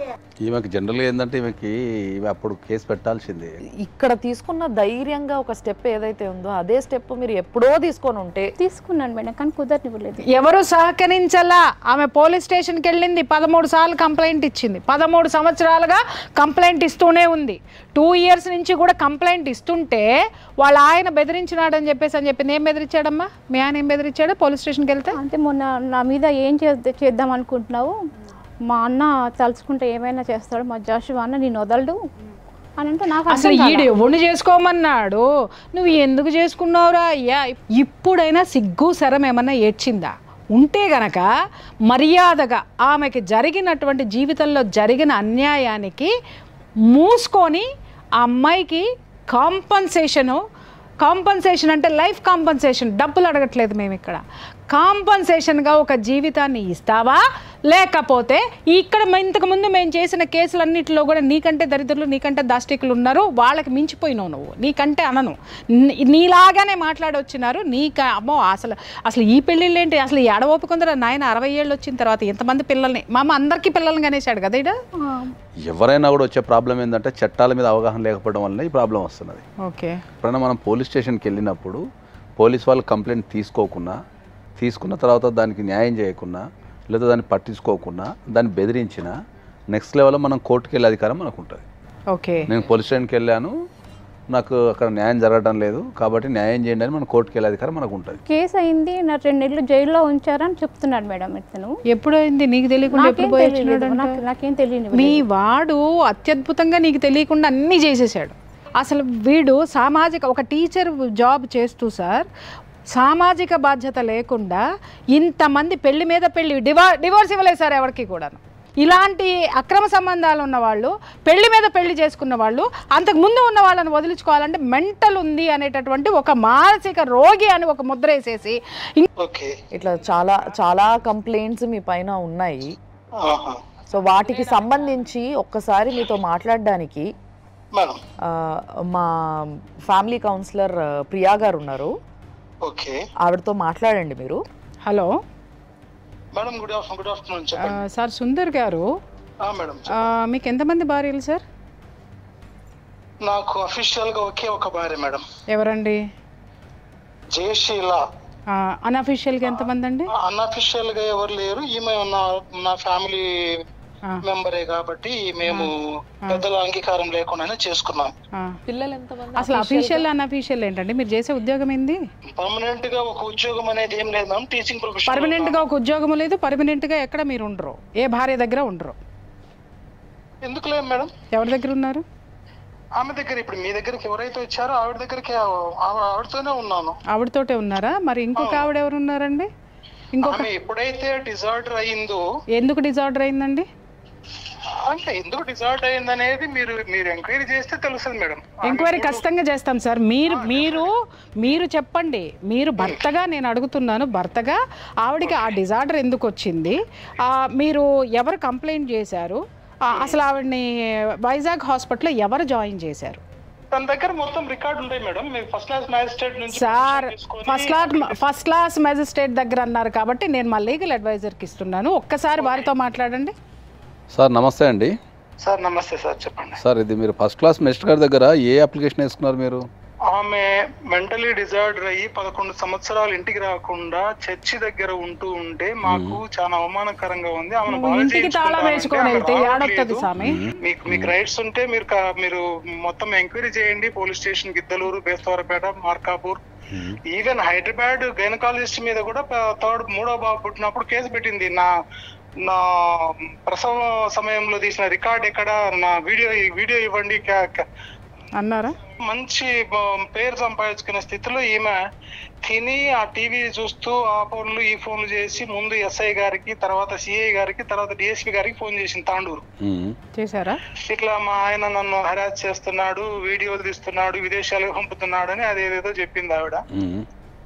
ఈమెకి జనరల్గా ఏంటంటే ఈమె అప్పుడు కేసు పెట్టాల్సిందే. ఇక్కడ తీసుకున్న ధైర్యంగా ఒక స్టెప్ ఏదైతే ఉందో అదే స్టెప్ మీరు ఎప్పుడో తీసుకొని ఉంటే. తీసుకున్నాను మేడం, కానీ కుదరనివ్వలేదు. ఎవరు సహకరించలా. ఆమె పోలీస్ స్టేషన్కి వెళ్ళింది, 13 సార్లు కంప్లైంట్ ఇచ్చింది, 13 సంవత్సరాలుగా కంప్లైంట్ ఇస్తూనే ఉంది. 2 years నుంచి కూడా కంప్లైంట్ ఇస్తుంటే వాళ్ళ ఆయన బెదిరించినాడని చెప్పింది. ఏం బెదిరించాడమ్మా మీ ఆయన? ఏం బెదిరించాడు పోలీస్ స్టేషన్కి వెళ్తే? అంటే మొన్న నా మీద ఏం చేద్దాం అనుకుంటున్నావు, మా అన్న తలుచుకుంటే ఏమైనా చేస్తాడు, మా జాషువా అన్న నేను వదలడు అని అంటే నాకు అసలు ఈడు ఎవరిని చేసుకోమన్నాడు, నువ్వు ఎందుకు చేసుకున్నావురా అయ్యా? ఇప్పుడైనా సిగ్గు శరం ఏమన్నా ఏడ్చిందా? ఉంటే గనక మర్యాదగా ఆమెకి జరిగినటువంటి జీవితంలో జరిగిన అన్యాయానికి మూసుకొని ఆ అమ్మాయికి కాంపన్సేషన్ అంటే లైఫ్ కాంపన్సేషన్, డబ్బులు అడగట్లేదు మేము ఇక్కడ, కాంపన్సేషన్గా ఒక జీవితాన్ని ఇస్తావా? లేకపోతే ఇక్కడ ఇంతకుముందు మేము చేసిన కేసులన్నింటిలో కూడా నీకంటే దరిద్రులు, నీకంటే దాష్టికులు ఉన్నారు, వాళ్ళకి మించిపోయినావు నువ్వు, నీకంటే అనను, నీలాగానే మాట్లాడొచ్చినారు. అమ్మో అసలు ఈ పెళ్ళిళ్ళు ఏంటి, అసలు ఈ ఆడవోపుకుందరా నాయన 60 ఏళ్ళు వచ్చిన తర్వాత ఎంతమంది పిల్లల్ని, మా అమ్మ అందరికీ పిల్లల్ని కనేసాడు కదా ఇడ. ఎవరైనా కూడా వచ్చే ప్రాబ్లం ఏంటంటే చట్టాల మీద అవగాహన లేకపోవడం వల్ల ఈ ప్రాబ్లం వస్తున్నది. ఓకే, ఎప్పుడైనా మనం పోలీస్ స్టేషన్కి వెళ్ళినప్పుడు పోలీస్ వాళ్ళు కంప్లైంట్ తీసుకున్న తర్వాత దానికి న్యాయం చేయకుండా లేదా దాన్ని పట్టించుకోకుండా దాన్ని బెదిరించిన నెక్స్ట్ లెవెల్లో మనం కోర్టుకు వెళ్ళే అధికారం మనకు ఉంటుంది. ఓకే, నేను పోలీస్ స్టేషన్కి వెళ్ళాను, నాకు అక్కడ న్యాయం జరగడం లేదు కాబట్టి న్యాయం చేయండి అని మనం కోర్టుకు వెళ్ళే అధికారం మనకు ఉంటుంది. కేసు అయింది, నా 2 నెలలు జైల్లో ఉంచారని చెప్తున్నాడు మేడం. ఇతను ఎప్పుడు అయింది నీకు తెలియకుండా? నాకేం తెలియదు. మీ వాడు అత్యద్భుతంగా నీకు తెలియకుండా అన్నీ చేసేసాడు. అసలు వీడు ఒక టీచర్ జాబ్ చేస్తూ సార్ సామాజిక బాధ్యత లేకుండా ఇంతమంది పెళ్లి మీద పెళ్లి, డివోర్స్ ఇవ్వలేదు సార్ ఎవరికి కూడా. ఇలాంటి అక్రమ సంబంధాలు ఉన్న వాళ్ళు, పెళ్లి మీద పెళ్లి చేసుకున్న వాళ్ళు, అంతకు ముందు ఉన్న వాళ్ళని వదిలించుకోవాలంటే మెంటల్ ఉంది అనేటటువంటి ఒక మానసిక రోగి అని ఒక ముద్ర వేసేసి ఇట్లా చాలా చాలా కంప్లైంట్స్ మీ పైన ఉన్నాయి. సో వాటికి సంబంధించి ఒక్కసారి మీతో మాట్లాడడానికి మా ఫ్యామిలీ కౌన్సిలర్ ప్రియా గారు ఉన్నారు, ఆవిడతో మాట్లాడండి మీరు. Hello madam, good afternoon. Sir Sundar గారు, మీకు ఎంతమంది భార్యలు సార్? నాకు అఫీషియల్ గా ఒక భార్య మేడం. ఎవరండి? జయశీల. అన్అఫీషియల్ గా ఎంతమంది అండి? అన్అఫీషియల్ గా ఎవరు లేరు, ఈమె నా ఫ్యామిలీ మెంబరే కాబట్టి మేము పెద్దల అంగీకారం లేకుండానే చేసుకున్నాం. పిల్లలు ఎంతమంది? అసలు అఫీషియల్ అన్అఫీషియల్ ఏంటండి? మీరు చేసే ఉద్యోగం ఏంది? పర్మనెంట్ గా ఒక ఉద్యోగం అనేది ఏం లేదు మ్యామ్, టీచింగ్ ప్రొఫెషన్. పర్మనెంట్ గా ఒక ఉద్యోగం లేదు, పర్మనెంట్ గా ఎక్కడ మీరు ఉండరు, ఏ భార్య దగ్గర ఉండరు. ఎందుకు లేదు మేడం? ఎవరి దగ్గర ఉన్నారు? ఆమె దగ్గర. ఇప్పుడు మీ దగ్గరికి ఎవరైతే వచ్చారో ఆవిడ దగ్గరికి ఆవిడతోనే ఉన్నాను. ఆవిడతోటే ఉన్నారా? మరి ఇంకొక ఆవిడ ఎవరు ఉన్నారండి? ఇంకొక ఎప్పుడైతే డిజార్డర్ అయిందో. ఎందుకు డిజార్డర్ అయిందండి? అంటే ఎందుకు డిజార్ట్ అయింది అనేది మీరు ఎంక్వైరీ చేస్తే తెలుస్తుంది మేడం. ఎంక్వైరీ ఖచ్చితంగా చేస్తాం సార్. మీరు చెప్పండి. మీరు భర్తగా నేను అడుగుతున్నాను, భర్తగా ఆవిడకి ఆ డిజార్డర్ ఎందుకు వచ్చింది, మీరు ఎవరు కంప్లైంట్ చేశారు, అసలు ఆవిడని వైజాగ్ హాస్పిటల్లో ఎవరు జాయిన్ చేశారు? తన దగ్గర మొత్తం రికార్డు ఉంటాయి మేడం. మీరు ఫస్ట్ క్లాస్ మ్యాజిస్ట్రేట్ నుంచి సార్ ఫస్ట్ క్లాస్ మ్యాజిస్ట్రేట్ దగ్గర అన్నారు కాబట్టి నేను మా లీగల్ అడ్వైజర్కి ఇస్తున్నాను. ఒక్కసారి వారితో మాట్లాడండి. సార్ నమస్తే అండి. సార్ నమస్తే సార్, చెప్పండి సార్. ఇది మీరు ఫస్ట్ క్లాస్ మెజిస్ట్రేట్ గారి దగ్గర ఏ అప్లికేషన్ వేసుకున్నారు మీరు? ఆమె మెంటలీ డిజార్డర్ అయ్యి 11 సంవత్సరాలు ఇంటికి రాకుండా చర్చి దగ్గర ఉంటే మాకు చాలా అవమానకరంగా ఉంది. ఆమెను మీకు రైట్స్ ఉంటే మీరు మొత్తం ఎంక్వైరీ చేయండి. Police station Giddalur, Bestavarapeta, Markapur, even Hyderabad gynaecologist మీద కూడా మూడో బాబు పుట్టినప్పుడు కేసు పెట్టింది. నా ప్రసవ సమయంలో తీసిన రికార్డ్ ఎక్కడ, నా వీడియో ఇవ్వండి అన్నారా? మంచి పేరు సంపాదించుకునే స్థితిలో ఈమె తిని ఆ టీవీ చూస్తూ ఆ ఫోన్లు ఈ ఫోన్లు చేసి ముందు ఎస్ఐ గారికి, తర్వాత సిఐ గారికి, తర్వాత డిఎస్పీ గారికి ఫోన్ చేసింది తాండూరు. చేశారా? ఇట్లా మా ఆయన నన్ను హెరాస్ చేస్తున్నాడు, వీడియోలు తీస్తున్నాడు, విదేశాలకు పంపుతున్నాడు అని అదేదేదో చెప్పింది ఆవిడ.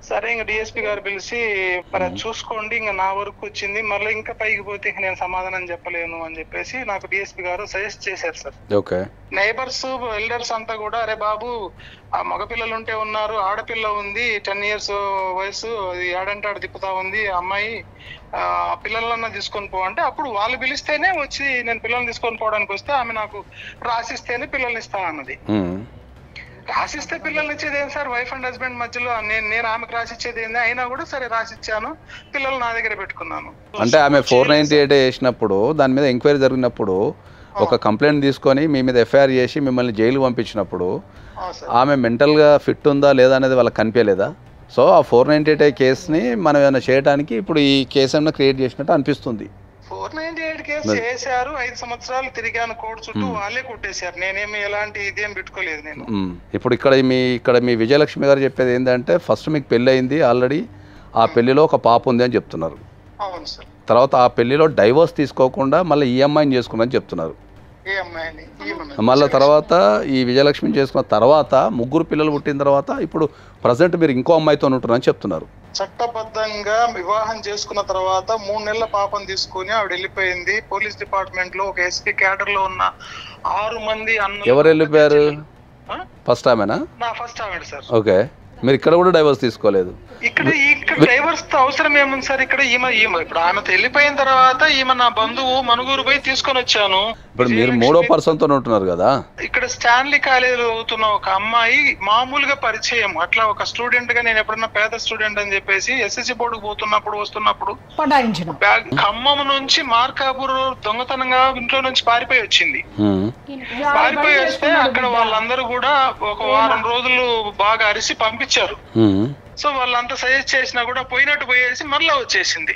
సరే ఇంకా డిఎస్పీ గారు పిలిచి మరి చూసుకోండి, ఇంకా నా వరకు వచ్చింది, మళ్ళీ ఇంకా పైకి పోతే ఇంక నేను సమాధానం చెప్పలేను అని చెప్పేసి నాకు డిఎస్పీ గారు సజెస్ట్ చేశారు సార్. నైబర్స్, ఎల్డర్స్ అంతా కూడా అరే బాబు ఆ మగపిల్లలు ఉంటే ఉన్నారు, ఆడపిల్ల ఉంది 10 years వయసు, అది ఆడంటే ఆడ తిప్పుతా ఉంది అమ్మాయి, ఆ పిల్లలన్నా తీసుకొని పో అంటే అప్పుడు వాళ్ళు పిలిస్తేనే వచ్చి నేను పిల్లల్ని తీసుకొని పోవడానికి వస్తే ఆమె నాకు రాసిస్తేనే పిల్లల్ని ఇస్తా అన్నది. రాసిస్తే పిల్లల్ని ఇచ్చేది ఏం సార్, వైఫ్ అండ్ హస్బెండ్ మధ్యలో నేను ఆమెకు రాసిచ్చేది ఏంది, అయినా కూడా సరే రాసిచ్చాను, పిల్లలు నా దగ్గర పెట్టుకున్నాను. అంటే ఆమె 498 వేసినప్పుడు దాని మీద ఎంక్వైరీ జరిగినప్పుడు ఒక కంప్లైంట్ తీసుకొని మీ మీద ఎఫ్ఐఆర్ చేసి మిమ్మల్ని జైలు పంపించినప్పుడు ఆమె మెంటల్గా ఫిట్ ఉందా లేదా అనేది వాళ్ళకి కనిపించలేదా? సో ఆ 498 కేసుని మనం ఏమైనా చేయడానికి ఇప్పుడు ఈ కేసు ఏమైనా క్రియేట్ చేసినట్టు అనిపిస్తుంది. 498 కేసు చేశారు, 5 సంవత్సరాలు తిరిగాను కోర్టు చుట్టూ, వాళ్ళే కొట్టేశారు, నేనేమి ఎలాంటి ఇదేం పెట్టుకోలేదు నేను. ఇప్పుడు ఇక్కడ మీ విజయలక్ష్మి గారు చెప్పేది ఏంటంటే ఫస్ట్ మీకు పెళ్ళి అయింది ఆల్రెడీ, ఆ పెళ్లిలో ఒక పాప ఉంది అని చెప్తున్నారు. అవును సార్. తర్వాత ఆ పెళ్లిలో డైవోర్స్ తీసుకోకుండా మళ్ళీ ఈ అమ్మాయిని చేసుకున్నారని చెప్తున్నారు. మళ్ళీ తర్వాత ఈ విజయలక్ష్మిని చేసుకున్న తర్వాత 3 పిల్లలు పుట్టిన తర్వాత ఇప్పుడు ప్రజెంట్ మీరు ఇంకో అమ్మాయితో ఉంటున్నారని చెప్తున్నారు. చట్టబద్ధంగా వివాహం చేసుకున్న తర్వాత 3 నెలల పాపం తీసుకుని ఆవిడ వెళ్ళిపోయింది. పోలీస్ డిపార్ట్మెంట్ లో ఒక ఎస్పీ క్యాడర్ లో ఉన్న 6 మంది అన్న. ఎవరు వెళ్ళిపోయారు? ఫస్ట్ ఆమెనా? నా ఫస్ట్ ఆమె సార్. ఓకే, మీరు ఇక్కడ కూడా డైవర్స్ తీసుకోలేదు? ఇక్కడ డైవర్స్ అవసరం ఏముంది సార్? ఇక్కడ ఈమె ఇప్పుడు ఆమె వెళ్ళిపోయిన తర్వాత ఈమె నా బంధువు మనుగురు పోయి తీసుకొని వచ్చాను. ఇప్పుడు మీరు 3వ పర్సన్ తో ఉంటున్నారు కదా. ఇక్కడ స్టాన్లీ కాలేజీలో అవుతున్న ఒక అమ్మాయి మామూలుగా పరిచయం, అట్లా ఒక స్టూడెంట్ గా నేను ఎప్పుడన్నా పేద స్టూడెంట్ అని చెప్పేసి ఎస్ఎస్సి బోర్డుకు వస్తున్నప్పుడు ఖమ్మం నుంచి మార్కాపూర్ దొంగతనంగా ఇంట్లో నుంచి పారిపోయి వచ్చింది. పారిపోయి వస్తే అక్కడ వాళ్ళందరూ కూడా ఒక వారం రోజులు బాగా అరిసి పంపించారు. సో వాళ్ళంతా సజెస్ట్ చేసినా కూడా పోయినట్టు పోయేసి మళ్ళా వచ్చేసింది.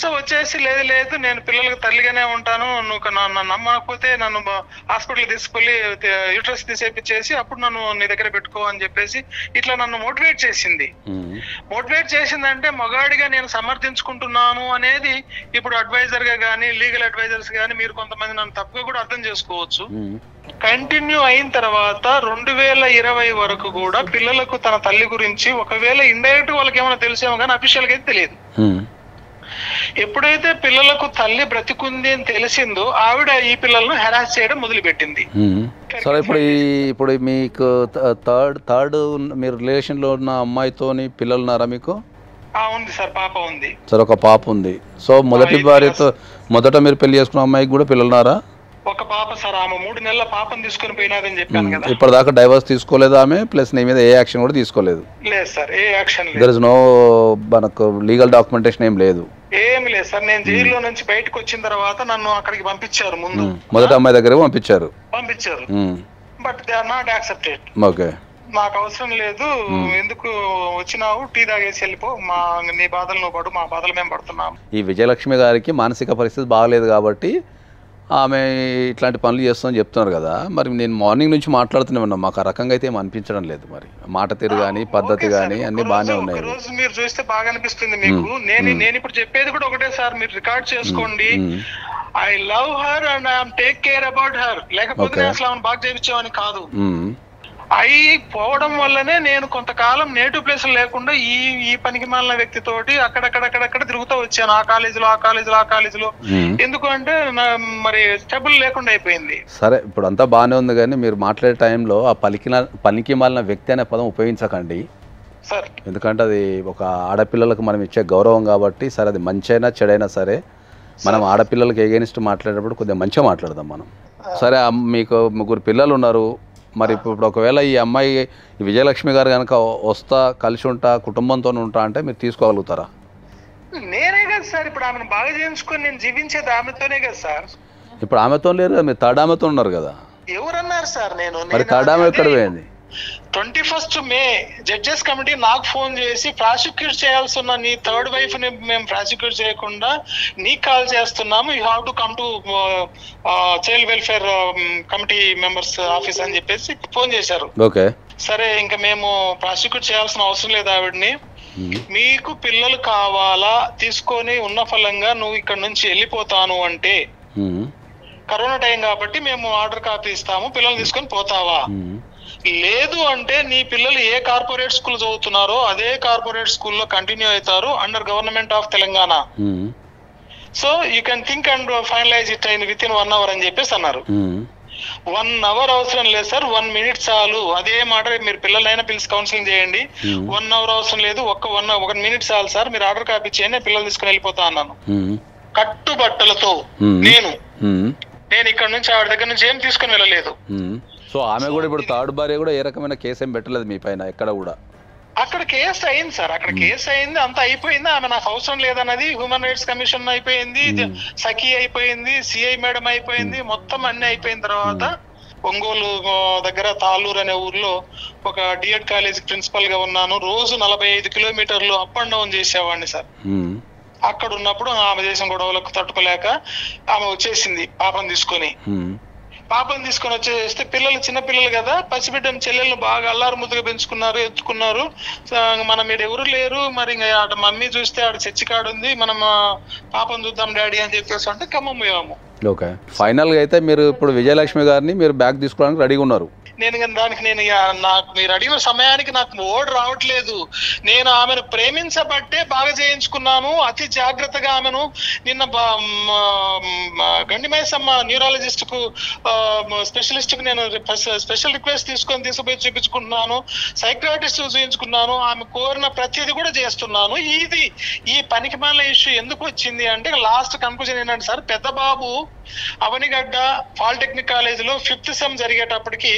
సో వచ్చేసి లేదు నేను పిల్లలకు తల్లిగానే ఉంటాను, నువ్వు నన్ను నమ్మకపోతే నన్ను హాస్పిటల్ తీసుకెళ్ళి యూట్రస్ తీసేపిచ్చేసి అప్పుడు నన్ను నీ దగ్గర పెట్టుకో అని చెప్పేసి ఇట్లా నన్ను మోటివేట్ చేసింది. మోటివేట్ చేసిందంటే మగాడిగా నేను సమర్థించుకుంటున్నాను అనేది ఇప్పుడు అడ్వైజర్ గా కానీ లీగల్ అడ్వైజర్స్ కానీ మీరు కొంతమంది నన్ను తప్పుగా కూడా అర్థం చేసుకోవచ్చు. కంటిన్యూ అయిన తర్వాత 2020 వరకు కూడా పిల్లలకు తన తల్లి గురించి ఒకవేళ ఇండైరెక్ట్ వాళ్ళకి ఏమైనా తెలిసేమో కానీ అఫీషియల్ గా అయితే తెలియదు. ఎప్పుడైతే పిల్లలకు తల్లి బ్రతికుంది అని తెలిసిందో ఆవిడ ఈ పిల్లలను హెరాస్ చేయడం మొదలుపెట్టింది. సరే, ఇప్పుడు మీకు థర్డ్ మీరు రిలేషన్ లో ఉన్న అమ్మాయితోని పిల్లలు ఉన్నారా మీకు? ఉంది సార్, పాప ఉంది. సరే, ఒక పాప ఉంది. సో మొదటి భార్యతో మొదట మీరు పెళ్లి చేసుకున్న అమ్మాయికి కూడా పిల్లలు ఉన్నారా? ఒక పాప సార్, ఆమె 3 నెలల పాపని తీసుకుని పోయినాదని చెప్పాను కదా. ఇప్పటిదాకా డైవర్స్ తీసుకోలేదు ఆమె, ప్లస్ నీ మీద ఏ యాక్షన్ కూడా తీసుకోలేదు? లేదు సార్, ఏ యాక్షన్ లేదు. దేర్ ఇస్ నో మనకు లీగల్ డాక్యుమెంటేషన్ ఏం లేదు? ఏమి లేదు సార్. నేను జైల్లో నుంచి బయటకు వచ్చిన తర్వాత నన్ను అక్కడికి పంపించారు. ముందు మొదటి అమ్మాయి దగ్గర పంపించారు. But they are not accepted. Okay, నాకు అవసరం లేదు, ఎందుకు వచ్చినావు, టీ తాగేసి వెళ్ళిపో, నీ బాధలు నువ్వు పడు, మా బాధలు మేము పడుతున్నాము. ఈ విజయలక్ష్మి గారికి మానసిక పరిస్థితి బాగలేదు కాబట్టి ఆమె ఇట్లాంటి పనులు చేస్తుందని చెప్తున్నారు కదా. మరి నేను మార్నింగ్ నుంచి మాట్లాడుతూనే ఉన్నా, మాకు ఆ రకంగా అయితే ఏం అనిపించడం లేదు. మరి మాట తీరు కానీ పద్ధతి కానీ అన్ని బాగానే ఉన్నాయి. రోజు మీరు చూస్తే బాగా అనిపిస్తుంది మీకు. నేను ఇప్పుడు చెప్పేది కూడా ఒకటే సార్, మీరు రికార్డ్ చేసుకోండి. I love her and I'm take care about her. లేకపోతే అసలు ఆమెను బాగా చేయించామని కాదు. అయి పోవడం వల్లనే నేను కొంతకాలం నేటివ్ ప్లేస్ లేకుండా ఈ పనికి మాలిన వ్యక్తితోటి అక్కడక్కడ తిరుగుతూ వచ్చాను. ఆ కాలేజీలో ఎందుకు అంటే మరి స్టెబుల్ లేకుండా అయిపోయింది. సరే, ఇప్పుడు అంతా బాగానే ఉంది, కానీ మీరు మాట్లాడే టైంలో ఆ పనికి మాలిన వ్యక్తి అనే పదం ఉపయోగించకండి సార్. ఎందుకంటే అది ఒక ఆడపిల్లలకు మనం ఇచ్చే గౌరవం కాబట్టి. సరే, అది మంచైనా చెడైనా సరే మనం ఆడపిల్లలకి ఎగెనిస్ట్ మాట్లాడేటప్పుడు కొద్దిగా మంచిగా మాట్లాడదాం మనం. సరే, మీకు 3 పిల్లలు ఉన్నారు. మరి ఇప్పుడు ఒకవేళ ఈ అమ్మాయి విజయలక్ష్మి గారు కనుక వస్తా కలిసి ఉంటా కుటుంబంతో ఉంటా అంటే మీరు తీసుకోగలుగుతారా? నేనే కదా సార్ ఇప్పుడు ఆమెను బాగా చేయించుకొని నేను జీవించేది ఆమెతోనే కదా సార్. ఇప్పుడు ఆమెతో లేరు కదా, మీరు థర్డ్ ఆమెతో ఉన్నారు కదా. ఎవరన్నారు సార్? మరి థర్డ్ ఆమె ఎక్కడ పోయింది? 21 మే జడ్జెస్ కమిటీ నాకు ఫోన్ చేసి ప్రాసిక్యూట్ చేయాల్సిన నీ థర్డ్ వైఫ్ ని మేము ప్రాసిక్యూట్ చేయకుండా నీకు కాల్ చేస్తున్నాము, you have to come to child welfare committee members office అని చెప్పేసి ఫోన్ చేశారు. ఓకే, సరే ఇంకా మేము ప్రాసిక్యూట్ చేయాల్సిన అవసరం లేదు ఆవిడ్ని. మీకు పిల్లలు కావాలా తీసుకొని ఉన్న ఫలంగా నువ్వు ఇక్కడ నుంచి వెళ్ళిపోతాను అంటే కరోనా టైం కాబట్టి మేము ఆర్డర్ కాపీ ఇస్తాము, పిల్లలు తీసుకొని పోతావా? లేదు అంటే నీ పిల్లలు ఏ కార్పొరేట్ స్కూల్ చదువుతున్నారో అదే కార్పొరేట్ స్కూల్లో కంటిన్యూ అవుతారు under government of Telangana. So you can think and finalise it with in 1 hour అని చెప్పేసి అన్నారు. 1 hour అవసరం లేదు సార్, 1 minute చాలు. అదే మాట మీరు పిల్లలైనా పిలిచి కౌన్సిలింగ్ చేయండి. 1 hour అవసరం లేదు, 1 minute చాలు సార్, మీరు ఆర్డర్ కాపీ చేయండి, పిల్లలు తీసుకుని వెళ్ళిపోతా అన్నాను. కట్టుబట్టలతో నేను ఇక్కడ నుంచి ఆవిడ దగ్గర నుంచి ఏం తీసుకుని వెళ్ళలేదు. సో ఆమె కూడా ఇప్పుడు థర్డ్ భార్య కూడా ఏ రకమైన కేసు ఏం పెట్టలేదు మీ పైన ఎక్కడ కూడా? అక్కడ కేసు అయింది సార్, అక్కడ కేసు అయింది, అంతా అయిపోయింది. ఆమె నాకు అవసరం లేదన్నది హ్యూమన్ రైట్స్ కమిషన్ అయిపోయింది, సఖీ అయిపోయింది, సిఐ మేడం అయిపోయింది, మొత్తం అన్ని అయిపోయిన తర్వాత ఒంగోలు దగ్గర తాళ్ళూరు అనే ఊర్లో ఒక డిఎడ్ కాలేజ్ ప్రిన్సిపల్ గా ఉన్నాను. రోజు 45 kilometers అప్ అండ్ డౌన్ చేసేవాడిని సార్. అక్కడ ఉన్నప్పుడు ఆమె చేసిన గొడవలకు తట్టుకోలేక ఆమె వచ్చేసింది పాపం తీసుకొని వచ్చేస్తే పిల్లలు చిన్న పిల్లలు కదా, పసిబిడ్డ చెల్లెళ్ళు బాగా అల్లారు ముద్దుగా పెంచుకున్నారు, ఎత్తుకున్నారు. మనం ఇక్కడ ఎవరు లేరు, మరి ఇంకా మమ్మీ చూస్తే ఆడ చర్చి కాడు ఉంది, మనం పాపం చూద్దాం డాడీ అని చెప్పేసి అంటే ఖమ్మం పోయాము. ఓకే, ఫైనల్ గా అయితే మీరు ఇప్పుడు విజయలక్ష్మి గారిని మీరు బ్యాగ్ తీసుకోవడానికి రెడీగా ఉన్నారు. నాకు మీరు అడిగిన సమయానికి నాకు ఓడి రావట్లేదు. నేను ఆమెను ప్రేమించబట్టే బాగా చేయించుకున్నాను, అతి జాగ్రత్తగా ఆమెను. నిన్న గండిమైసమ్మ న్యూరాలజిస్ట్ కు స్పెషలిస్ట్ కు నేను స్పెషల్ రిక్వెస్ట్ తీసుకుపోయి చూపించుకుంటున్నాను, సైక్రాటిస్ట్ చూపించుకున్నాను, ఆమె కోరిన ప్రతిదీ కూడా చేస్తున్నాను. ఈ పనికి మాలిన ఇష్యూ ఎందుకు వచ్చింది అంటే లాస్ట్ కన్క్లూజన్ ఏంటంటే సార్, పెద్ద బాబు అవనిగడ్డ పాలిటెక్నిక్ కాలేజీలో 5th sem జరిగేటప్పటికి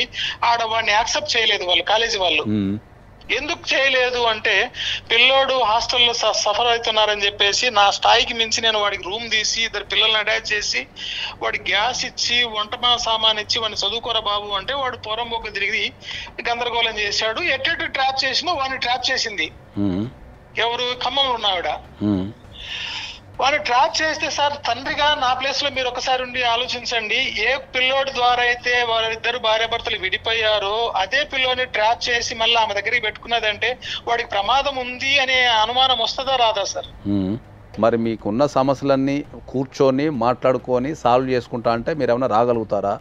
వాడిని యాక్సెప్ట్ చేయలేదు వాళ్ళు, కాలేజీ వాళ్ళు. ఎందుకు చేయలేదు అంటే పిల్లోడు హాస్టల్లో సఫర్ అవుతున్నారని చెప్పేసి నా స్థాయికి మించి నేను వాడికి రూమ్ తీసి 2 పిల్లల్ని అటాచ్ చేసి వాడికి గ్యాస్ ఇచ్చి వంట సామాన్ ఇచ్చి వాడిని చదువుకోరా బాబు అంటే వాడు పొరంబొక్క తిరిగి గందరగోళం చేశాడు. ఎట్టెట్టు ట్రాప్ చేసినో వాడిని ట్రాప్ చేసింది ఎవరు, ఖమ్మంలో ఉన్నావిడ. వాడిని ట్రాప్ చేస్తే సార్, తండ్రిగా నా ప్లేస్ లో మీరు ఒకసారి ఉండి ఆలోచించండి. ఏ పిల్లోడి ద్వారా అయితే వారిద్దరు భార్యాభర్తలు విడిపోయారో అదే పిల్లోని ట్రాప్ చేసి మళ్ళీ ఆమె దగ్గరికి పెట్టుకున్నదంటే వాడికి ప్రమాదం ఉంది అనే అనుమానం వస్తుందా రాదా సార్? మరి మీకున్న సమస్యలన్నీ కూర్చొని మాట్లాడుకొని సాల్వ్ చేసుకుంటా అంటే మీరు ఏమైనా రాగలుగుతారా?